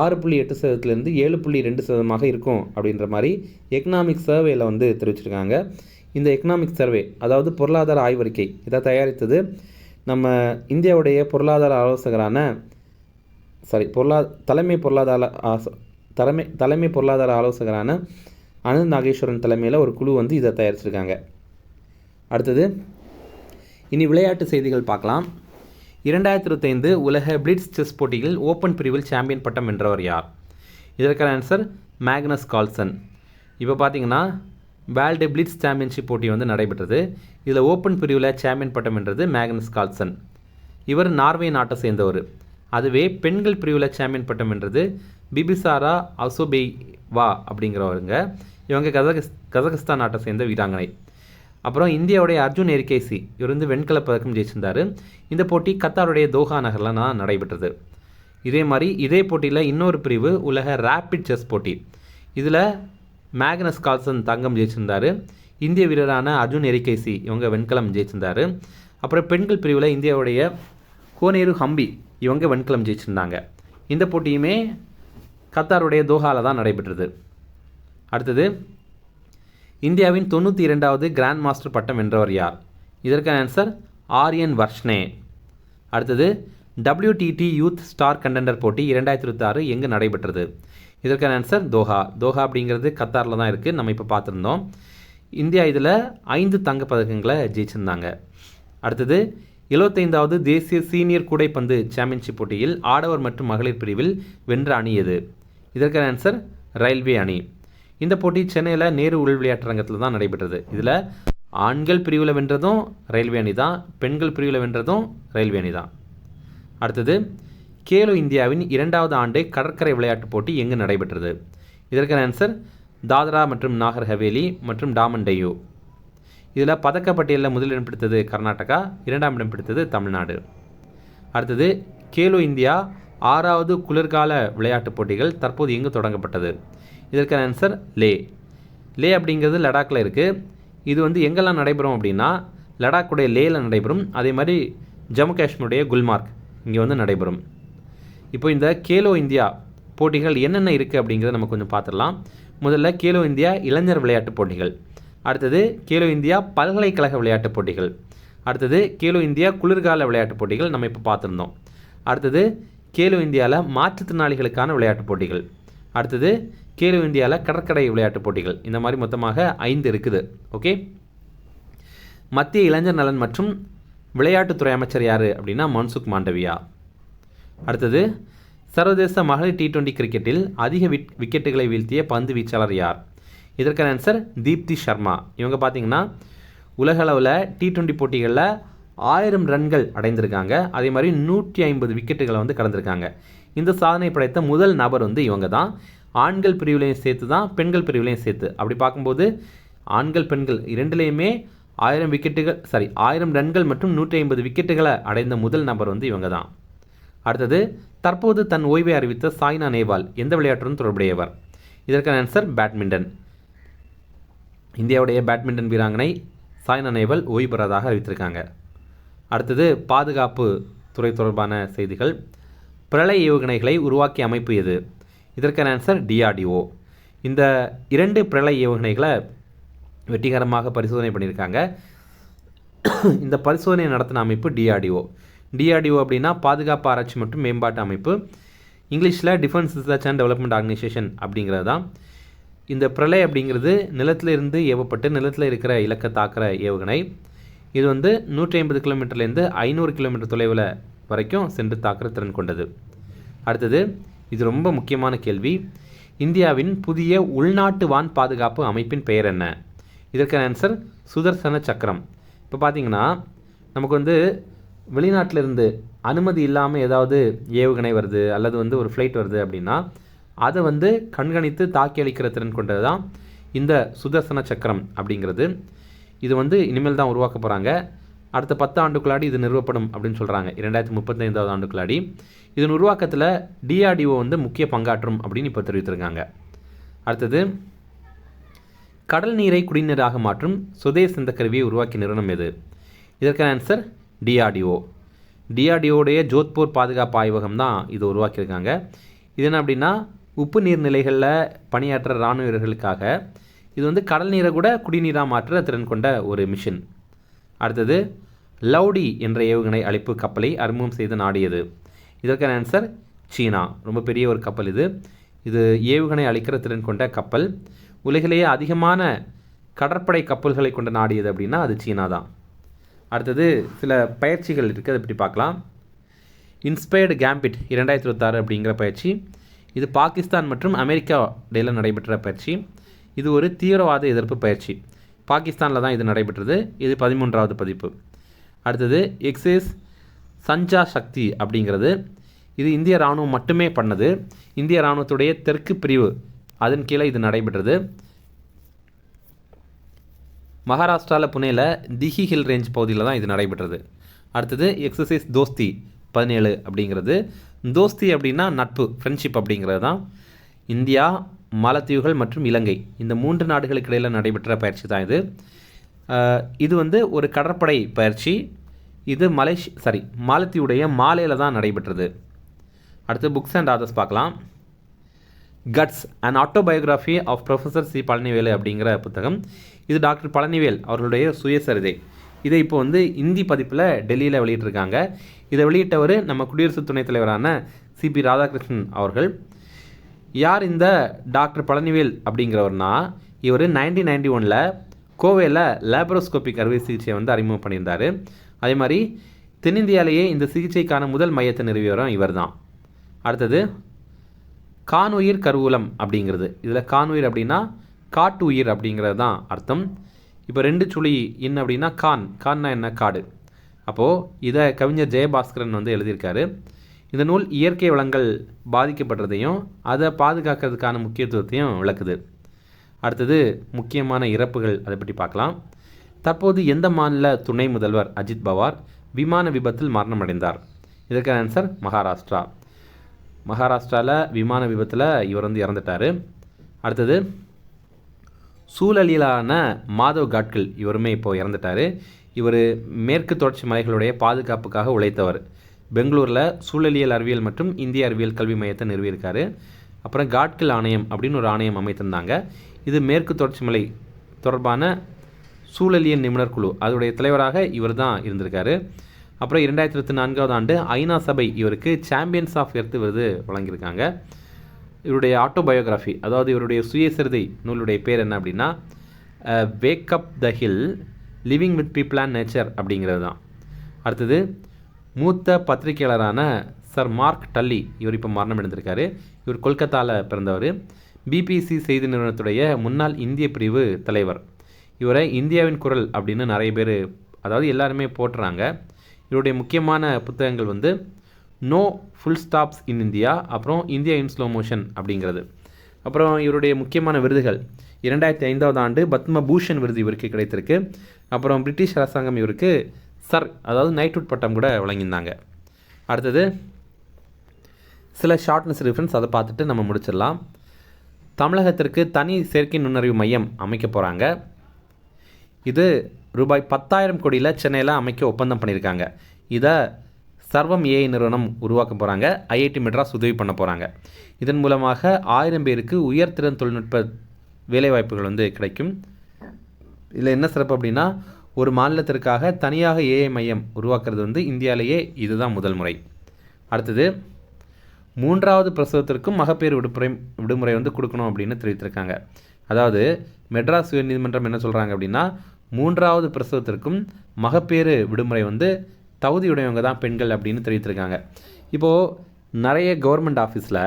6.8%லேருந்து 7.2% இருக்கும் அப்படின்ற மாதிரி எக்கனாமிக் சர்வேயில் வந்து தெரிவிச்சிருக்காங்க. இந்த எக்கனாமிக் சர்வே, அதாவது பொருளாதார ஆய்வறிக்கை, இதை தயாரித்தது நம்ம இந்தியாவுடைய பொருளாதார ஆலோசகரான தலைமை பொருளாதார ஆலோசகரான அனந்த் நாகேஸ்வரன் தலைமையில் ஒரு குழு வந்து இதை தயாரிச்சிருக்காங்க. அடுத்தது, இனி விளையாட்டு செய்திகள் பார்க்கலாம். 2025 உலக பிளிட்ஸ் செஸ் போட்டியில் ஓப்பன் பிரிவில் சாம்பியன் பட்டம் வென்றவர் யார்? இதற்கான ஆன்சர் மேக்னஸ் கால்சன். இப்போ பார்த்தீங்கன்னா வேர்ல்டு பிளிட்ஸ் சாம்பியன்ஷிப் போட்டி வந்து நடைபெற்றது. இதில் ஓப்பன் பிரிவில் சாம்பியன் பட்டம் வென்றது மேக்னஸ் கால்சன். இவர் நார்வே நாட்டை சேர்ந்தவர். அதுவே பெண்கள் பிரிவில் சாம்பியன் பட்டம் வென்றது பிபிசாரா அசோபேவா அப்படிங்கிறவருங்க. இவங்க கசகஸ்தான் நாட்டை சேர்ந்த வீராங்கனை. அப்புறம் இந்தியாவுடைய அர்ஜுன் எரிகேசி, இவர் வந்து வெண்கலப் பதக்கம் ஜெயிச்சிருந்தார். இந்த போட்டி கத்தாருடைய தோஹா நகரில் தான் நடைபெற்றது. இதே மாதிரி இதே போட்டியில் இன்னொரு பிரிவு உலக ரேபிட் செஸ் போட்டி. இதில் மேக்னஸ் கால்சன் தங்கம் ஜெயிச்சிருந்தார். இந்திய வீரரான அர்ஜுன் எரிகேசி இவங்க வெண்கலம் ஜெயிச்சிருந்தார். அப்புறம் பெண்கள் பிரிவில் இந்தியாவுடைய கோனேரு ஹம்பி இவங்க வெண்கலம் ஜெயிச்சிருந்தாங்க. இந்த போட்டியுமே கத்தாருடைய தோஹாவில் தான் நடைபெற்றது. அடுத்தது, இந்தியாவின் 92வது கிராண்ட் மாஸ்டர் பட்டம் வென்றவர் யார்? இதற்கான ஆன்சர் ஆரியன் வர்ஷ்னே. அடுத்தது, WTT யூத் ஸ்டார் கண்டெண்டர் போட்டி 2026 எங்கு நடைபெற்றது? இதற்கான ஆன்சர் தோஹா. தோஹா அப்படிங்கிறது கத்தாரில் தான் இருக்குது. நம்ம இப்போ பார்த்துருந்தோம். இந்தியா இதில் 5 தங்கப்பதக்கங்களை ஜெயிச்சிருந்தாங்க. அடுத்தது, 75வது தேசிய சீனியர் கூடைப்பந்து சாம்பியன்ஷிப் போட்டியில் ஆடவர் மற்றும் மகளிர் பிரிவில் வென்ற அணி எது? இதற்கான ஆன்சர் ரயில்வே அணி. இந்த போட்டி சென்னையில் நேரு உள் விளையாட்டரங்கத்தில் தான் நடைபெற்றது. இதில் ஆண்கள் பிரிவில் வென்றதும் ரயில்வே அணி தான், பெண்கள் பிரிவில் வென்றதும் ரயில்வே அணி தான். அடுத்தது, கேலோ இந்தியாவின் 2வது ஆண்டு கடற்கரை விளையாட்டுப் போட்டி எங்கு நடைபெற்றது? இதற்கான ஆன்சர் தாத்ரா மற்றும் நாகர் ஹவேலி மற்றும் டாமன் டையூ. இதில் பதக்கப்பட்டியலில் முதலிடம் பிடித்தது கர்நாடகா, 2ஆம் இடம் பிடித்தது தமிழ்நாடு. அடுத்தது, கேலோ இந்தியா 6வது குளிர்கால விளையாட்டுப் போட்டிகள் தற்போது எங்கு தொடங்கப்பட்டது? இதற்கான ஆன்சர் லே. லே அப்படிங்கிறது லடாக்கில் இருக்குது. இது வந்து எங்கெல்லாம் நடைபெறும் அப்படின்னா லடாக்குடைய லேயில் நடைபெறும். அதே மாதிரி ஜம்மு காஷ்மீருடைய குல்மார்க் இங்கே வந்து நடைபெறும். இப்போ இந்த கேலோ இந்தியா போட்டிகள் என்னென்ன இருக்குது அப்படிங்கிறத நம்ம கொஞ்சம் பார்த்துடலாம். முதல்ல கேலோ இந்தியா இளைஞர் விளையாட்டுப் போட்டிகள். அடுத்தது, கேலோ இந்தியா பல்கலைக்கழக விளையாட்டுப் போட்டிகள். அடுத்தது, கேலோ இந்தியா குளிர்கால விளையாட்டுப் போட்டிகள் நம்ம இப்போ பார்த்துருந்தோம். அடுத்தது, கேலோ இந்தியாவில் மாற்றுத்திறனாளிகளுக்கான விளையாட்டுப் போட்டிகள். அடுத்தது, கேலோ இந்தியாவில் கடற்கரை விளையாட்டுப் போட்டிகள். இந்த மாதிரி மொத்தமாக 5 இருக்குது. ஓகே, மத்திய இளைஞர் நலன் மற்றும் விளையாட்டுத்துறை அமைச்சர் யார் அப்படின்னா மன்சுக் மாண்டவியா. அடுத்தது, சர்வதேச மகளிர் T20 கிரிக்கெட்டில் அதிக விக்கெட்டுகளை வீழ்த்திய பந்து வீச்சாளர் யார்? இதற்கான ஆன்சர் தீப்தி சர்மா. இவங்க பார்த்தீங்கன்னா உலகளவில் T20 போட்டிகளில் 1000 ரன்கள் அடைந்திருக்காங்க. அதே மாதிரி 150 விக்கெட்டுகளை வந்து கடந்திருக்காங்க. இந்த சாதனை படைத்த முதல் நபர் வந்து இவங்க தான். ஆண்கள் பிரிவுலையும் சேர்த்து தான், பெண்கள் பிரிவுலையும் சேர்த்து. அப்படி பார்க்கும்போது ஆண்கள் பெண்கள் இரண்டுலேயுமே 1000 ரன்கள் மற்றும் 150 விக்கெட்டுகளை அடைந்த முதல் நபர் வந்து இவங்க தான். அடுத்தது, தற்போது தன் ஓய்வை அறிவித்த சாய்னா நேவால் எந்த விளையாட்டுடன் தொடர்புடையவர்? இதற்கான ஆன்சர் பேட்மிண்டன். இந்தியாவுடைய பேட்மிண்டன் வீராங்கனை சாய்னா நேவால் ஓய்வு பெறதாக அறிவித்திருக்காங்க. அடுத்தது, பாதுகாப்பு துறை தொடர்பான செய்திகள். பிரளய ஏவுகணைகளை உருவாக்கிய அமைப்பு எது? இதற்கான ஆன்சர் டிஆர்டிஓ. இந்த 2 பிரளய ஏவுகணைகளை வெற்றிகரமாக பரிசோதனை பண்ணியிருக்காங்க. இந்த பரிசோதனை நடத்தின அமைப்பு டிஆர்டிஓ. டிஆர்டிஓ அப்படின்னா பாதுகாப்பு ஆராய்ச்சி மற்றும் மேம்பாட்டு அமைப்பு, இங்கிலீஷில் defence research and development organisation அப்படிங்கிறது தான். இந்த பிரளய் அப்படிங்கிறது நிலத்தில் இருந்து ஏவப்பட்டு நிலத்தில் இருக்கிற இலக்கை தாக்குற ஏவுகணை. இது 150 கிலோமீட்டர்லேருந்து 500 கிலோமீட்டர் தொலைவில் வரைக்கும் சென்று தாக்குற திறன் கொண்டது. அடுத்தது, இது ரொம்ப முக்கியமான கேள்வி. இந்தியாவின் புதிய உள்நாட்டு வான் பாதுகாப்பு அமைப்பின் பெயர் என்ன? இதற்கான ஆன்சர் சுதர்சன சக்கரம். இப்போ பார்த்தீங்கன்னா நமக்கு வெளிநாட்டிலிருந்து அனுமதி இல்லாமல் ஏதாவது ஏவுகணை வருது அல்லது ஒரு ஃப்ளைட் வருது அப்படின்னா அதை கண்காணித்து தாக்கி அளிக்கிற திறன் கொண்டது தான் இந்த சுதர்சன சக்கரம் அப்படிங்கிறது. இது இனிமேல் தான் உருவாக்க போகிறாங்க. அடுத்த 10 ஆண்டுக்குள்ளாடி இது நிறுவப்படும் அப்படின்னு சொல்கிறாங்க. 2035 ஆண்டுக்குள்ளாடி இதன் உருவாக்கத்தில் டிஆர்டிஓ முக்கிய பங்காற்றும் அப்படின்னு இப்போ தெரிவித்திருக்காங்க. அடுத்தது, கடல் நீரை குடிநீராக மாற்றும் சுதேஷ் இந்த கருவியை உருவாக்கிய நிறுவனம் எது? இதற்கான ஆன்சர் டிஆர்டிஓ. டிஆர்டிஓடைய ஜோத்பூர் பாதுகாப்பு ஆய்வகம் தான் இது உருவாக்கியிருக்காங்க. இது என்ன அப்படின்னா, உப்பு நீர்நிலைகளில் பணியாற்ற இராணுவ வீரர்களுக்காக இது கடல் நீரை கூட குடிநீராக மாற்ற திறன் கொண்ட ஒரு மிஷின். அடுத்தது, லவுடி என்ற ஏவுகணை அளிப்பு கப்பலை அறிமுகம் செய்த நாடு எது? இதற்கான ஆன்சர் சீனா. ரொம்ப பெரிய ஒரு கப்பல் இது. இது ஏவுகணை அளிக்கிற திறன் கொண்ட கப்பல். உலகிலேயே அதிகமான கடற்படை கப்பல்களை கொண்ட நாடு எது அப்படின்னா அது சீனா தான். அடுத்தது, சில பயிற்சிகள் இருக்குது, அதை பற்றி பார்க்கலாம். இன்ஸ்பயர்டு கேம்பிட் 2026 அப்படிங்கிற பயிற்சி. இது பாகிஸ்தான் மற்றும் அமெரிக்கா இடையில் நடைபெற்ற பயிற்சி. இது ஒரு தீவிரவாத எதிர்ப்பு பயிற்சி. பாகிஸ்தானில் தான் இது நடைபெற்றது. இது 13வது பதிப்பு. அடுத்தது, எக்ஸைஸ் சஞ்சா சக்தி அப்படிங்கிறது. இது இந்திய இராணுவம் மட்டுமே பண்ணது. இந்திய இராணுவத்துடைய தெற்கு பிரிவு அதன் கீழே இது நடைபெற்றது. மகாராஷ்டிராவில் புனேல திஹி ஹில் ரேஞ்ச் பகுதியில் தான் இது நடைபெற்றது. அடுத்தது, எக்ஸசைஸ் தோஸ்தி 17 அப்படிங்கிறது. தோஸ்தி அப்படின்னா நட்பு, ஃப்ரெண்ட்ஷிப் அப்படிங்கிறது தான். இந்தியா, மாலத்தீவுகள் மற்றும் இலங்கை இந்த 3 நாடுகளுக்கு இடையில் நடைபெற்ற பயிற்சி தான் இது. இது ஒரு கடற்படை பயிற்சி. இது மாலத்தீவுடைய மாலேயில் தான் நடைபெற்றது. அடுத்து, புக்ஸ் அண்ட் ஆதர்ஸ் பார்க்கலாம். Guts and autobiography of professor C Palanivelu அப்படிங்கிற புத்தகம். இது டாக்டர் பழனிவேல் அவர்களுடைய சுயசரிதை. இதை இப்போ இந்தி பதிப்பில் டெல்லியில் வெளியிட்டிருக்காங்க. இதை வெளியிட்டவர் நம்ம குடியரசு துணைத் தலைவரான சிபி ராதாகிருஷ்ணன் அவர்கள். யார் இந்த டாக்டர் பழனிவேல் அப்படிங்கிறவர்னா, இவர் 1991 கோவையில் லேப்ரோஸ்கோபிக் அறுவை சிகிச்சையை அறிமுகம் பண்ணியிருந்தார். அதே மாதிரி தென்னிந்தியாவிலேயே இந்த சிகிச்சைக்கான முதல் மையத்தை நிறுவியவரும் இவர் தான். அடுத்தது, கானுயிர் கருவூலம் அப்படிங்கிறது. இதில் கானுயிர் அப்படின்னா காட்டு உயிர் அப்படிங்கிறது தான் அர்த்தம். இப்போ 2 சுழி இன் அப்படின்னா கான்னா என்ன? காடு. அப்போது இதை கவிஞர் ஜெயபாஸ்கரன் எழுதியிருக்காரு. இந்த நூல் இயற்கை வளங்கள் பாதிக்கப்படுறதையும் அதை பாதுகாக்கிறதுக்கான முக்கியத்துவத்தையும் விளக்குது. அடுத்தது, முக்கியமான இறப்புகள், அதை பற்றி பார்க்கலாம். தற்போது எந்த மாநில துணை முதல்வர் அஜித் பவார் விமான விபத்தில் மரணமடைந்தார்? இதற்கான ஆன்சர் மகாராஷ்டிரா. மகாராஷ்டிராவில் விமான விபத்தில் இவர் இறந்துட்டார். அடுத்தது, சூழலியலான மாதவ் காட்கில், இவருமே இப்போது இறந்துட்டார். இவர் மேற்கு தொடர்ச்சி மலைகளுடைய பாதுகாப்புக்காக உழைத்தவர். பெங்களூரில் சூழலியல் அறிவியல் மற்றும் இந்திய அறிவியல் கல்வி மையத்தை நிறுவியிருக்காரு. அப்புறம் காட்கில் ஆணையம் அப்படின்னு ஒரு ஆணையம் அமைத்திருந்தாங்க. இது மேற்கு தொடர்ச்சி மலை தொடர்பான சூழலியல் நிபுணர் குழு, அதோடைய தலைவராக இவர் தான் இருந்திருக்காரு. அப்புறம் 2024 ஆண்டு ஐநா சபை இவருக்கு சாம்பியன்ஸ் ஆஃப் எர்த் விருது வழங்கியிருக்காங்க. இவருடைய ஆட்டோபயோகிராஃபி, அதாவது இவருடைய சுயசரிதை நூலுடைய பேர் என்ன அப்படின்னா wake up the hill, living with people and nature அப்படிங்கிறது தான். அடுத்தது, மூத்த பத்திரிகையாளரான சர் மார்க் டல்லி, இவர் இப்போ மரணம் அடைந்திருக்காரு. இவர் கொல்கத்தாவில் பிறந்தவர். பிபிசி செய்தி நிறுவனத்துடைய முன்னாள் இந்திய பிரிவு தலைவர். இவரை இந்தியாவின் குரல் அப்படின்னு நிறைய பேர், அதாவது எல்லாருமே போட்டுறாங்க. இவருடைய முக்கியமான புத்தகங்கள் no full stops in India, அப்புறம் இந்தியா இன் ஸ்லோ மோஷன் அப்படிங்கிறது. அப்புறம் இவருடைய முக்கியமான விருதுகள், 2005 ஆண்டு பத்ம பூஷன் விருது இவருக்கு கிடைத்திருக்கு. அப்புறம் பிரிட்டிஷ் அரசாங்கம் இவருக்கு சர், அதாவது நைட்வுட் பட்டம் கூட வழங்கியிருந்தாங்க. அடுத்தது, சில ஷார்ட்னஸ் ரெஃபரன்ஸ், அதை பார்த்துட்டு நம்ம முடிச்சிடலாம். தமிழகத்திற்கு தனி செயற்கை நுண்ணறிவு மையம் அமைக்க போகிறாங்க. இது ரூபாய் 10,000 கோடியில் சென்னையில் அமைக்க ஒப்பந்தம் பண்ணியிருக்காங்க. இதை சர்வம் ஏஐ நிறுவனம் உருவாக்க போகிறாங்க. ஐஐடி மெட்ராஸ் உதவி பண்ண போகிறாங்க. இதன் மூலமாக 1000 பேருக்கு உயர்திறன் தொழில்நுட்ப வேலைவாய்ப்புகள் வந்து கிடைக்கும். இதில் என்ன சிறப்பு அப்படின்னா, ஒரு மாநிலத்திற்காக தனியாக ஏஐ மையம் உருவாக்குறது வந்து இந்தியாவிலேயே இதுதான் முதல் முறை. அடுத்தது 3வது பிரசவத்திற்கும் மகப்பேறு விடுமுறை வந்து கொடுக்கணும் அப்படின்னு தெரிவித்திருக்காங்க. அதாவது மெட்ராஸ் உயர்நீதிமன்றம் என்ன சொல்கிறாங்க அப்படின்னா, 3வது பிரசவத்திற்கும் மகப்பேறு விடுமுறை வந்து தகுதியுடையவங்க தான் பெண்கள் அப்படின்னு தெரிவித்திருக்காங்க. இப்போது நிறைய கவர்மெண்ட் ஆஃபீஸில்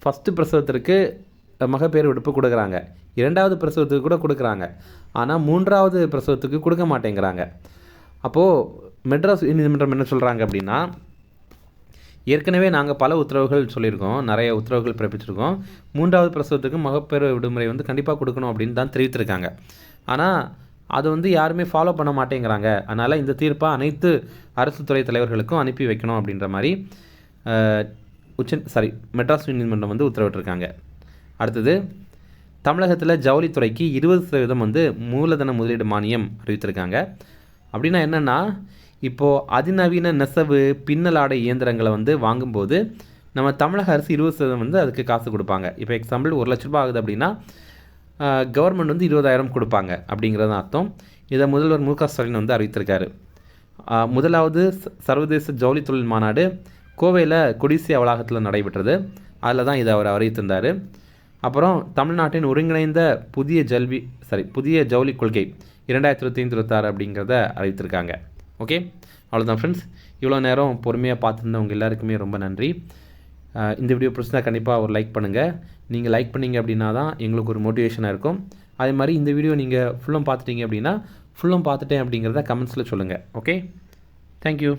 ஃபஸ்ட்டு பிரசவத்திற்கு மகப்பேறு விடுப்பு கொடுக்குறாங்க, 2வது பிரசவத்துக்கு கூட கொடுக்குறாங்க. ஆனால் 3வது பிரசவத்துக்கு கொடுக்க மாட்டேங்கிறாங்க. அப்போது மெட்ராஸ் உயர்நீதிமன்றம் என்ன சொல்கிறாங்க அப்படின்னா, ஏற்கனவே நாங்கள் பல உத்தரவுகள் சொல்லியிருக்கோம், நிறைய உத்தரவுகள் பிறப்பிச்சிருக்கோம், 3வது பிரசவத்துக்கு மகப்பேறு விடுமுறை வந்து கண்டிப்பாக கொடுக்கணும் அப்படின்னு தான் தெரிவித்திருக்காங்க. ஆனால் அது வந்து யாருமே ஃபாலோ பண்ண மாட்டேங்கிறாங்க. அதனால் இந்த தீர்ப்பை அனைத்து அரசு துறை தலைவர்களுக்கும் அனுப்பி வைக்கணும் அப்படின்ற மாதிரி மெட்ராஸ் உயர்நீதிமன்றம் வந்து உத்தரவிட்டிருக்காங்க. அடுத்தது தமிழகத்தில் ஜவுளித்துறைக்கு 20% வந்து மூலதன முதலீடு மானியம் அறிவித்திருக்காங்க. அப்படின்னா என்னென்னா, இப்போது அதிநவீன நெசவு பின்னலாடை இயந்திரங்களை வந்து வாங்கும்போது நம்ம தமிழக அரசு 20% வந்து அதுக்கு காசு கொடுப்பாங்க. இப்போ எக்ஸாம்பிள் 1 லட்ச ரூபா ஆகுது அப்படின்னா கவர்மெண்ட் வந்து 20,000 கொடுப்பாங்க அப்படிங்கிறது அர்த்தம். இதை முதல்வர் மு க ஸ்டாலின் வந்து அறிவித்திருக்காரு. முதலாவது சர்வதேச ஜவுளி தொழில் மாநாடு கோவையில் கொடிசியா வளாகத்தில் நடைபெற்றது. அதில் தான் இதை அவர் அறிவித்திருந்தார். அப்புறம் தமிழ்நாட்டின் ஒருங்கிணைந்த புதிய ஜவுளி கொள்கை 2025-26 அப்படிங்கிறத அறிவித்திருக்காங்க. ஓகே, அவ்வளோதான் ஃப்ரெண்ட்ஸ். இவ்வளோ நேரம் பொறுமையாக பார்த்துருந்தவங்க எல்லாருக்குமே ரொம்ப நன்றி. இந்த வீடியோ பிடிச்சிருந்தா கண்டிப்பாக ஒரு லைக் பண்ணுங்கள். நீங்கள் லைக் பண்ணிங்க அப்படின்னா தான் எங்களுக்கு ஒரு மோட்டிவேஷனாக இருக்கும். அதே மாதிரி இந்த வீடியோ நீங்கள் ஃபுல்லும் பார்த்துட்டீங்க அப்படின்னா ஃபுல்லும் பார்த்துட்டேன் அப்படிங்கிறத கமெண்ட்ஸில் சொல்லுங்கள். Okay, thank you.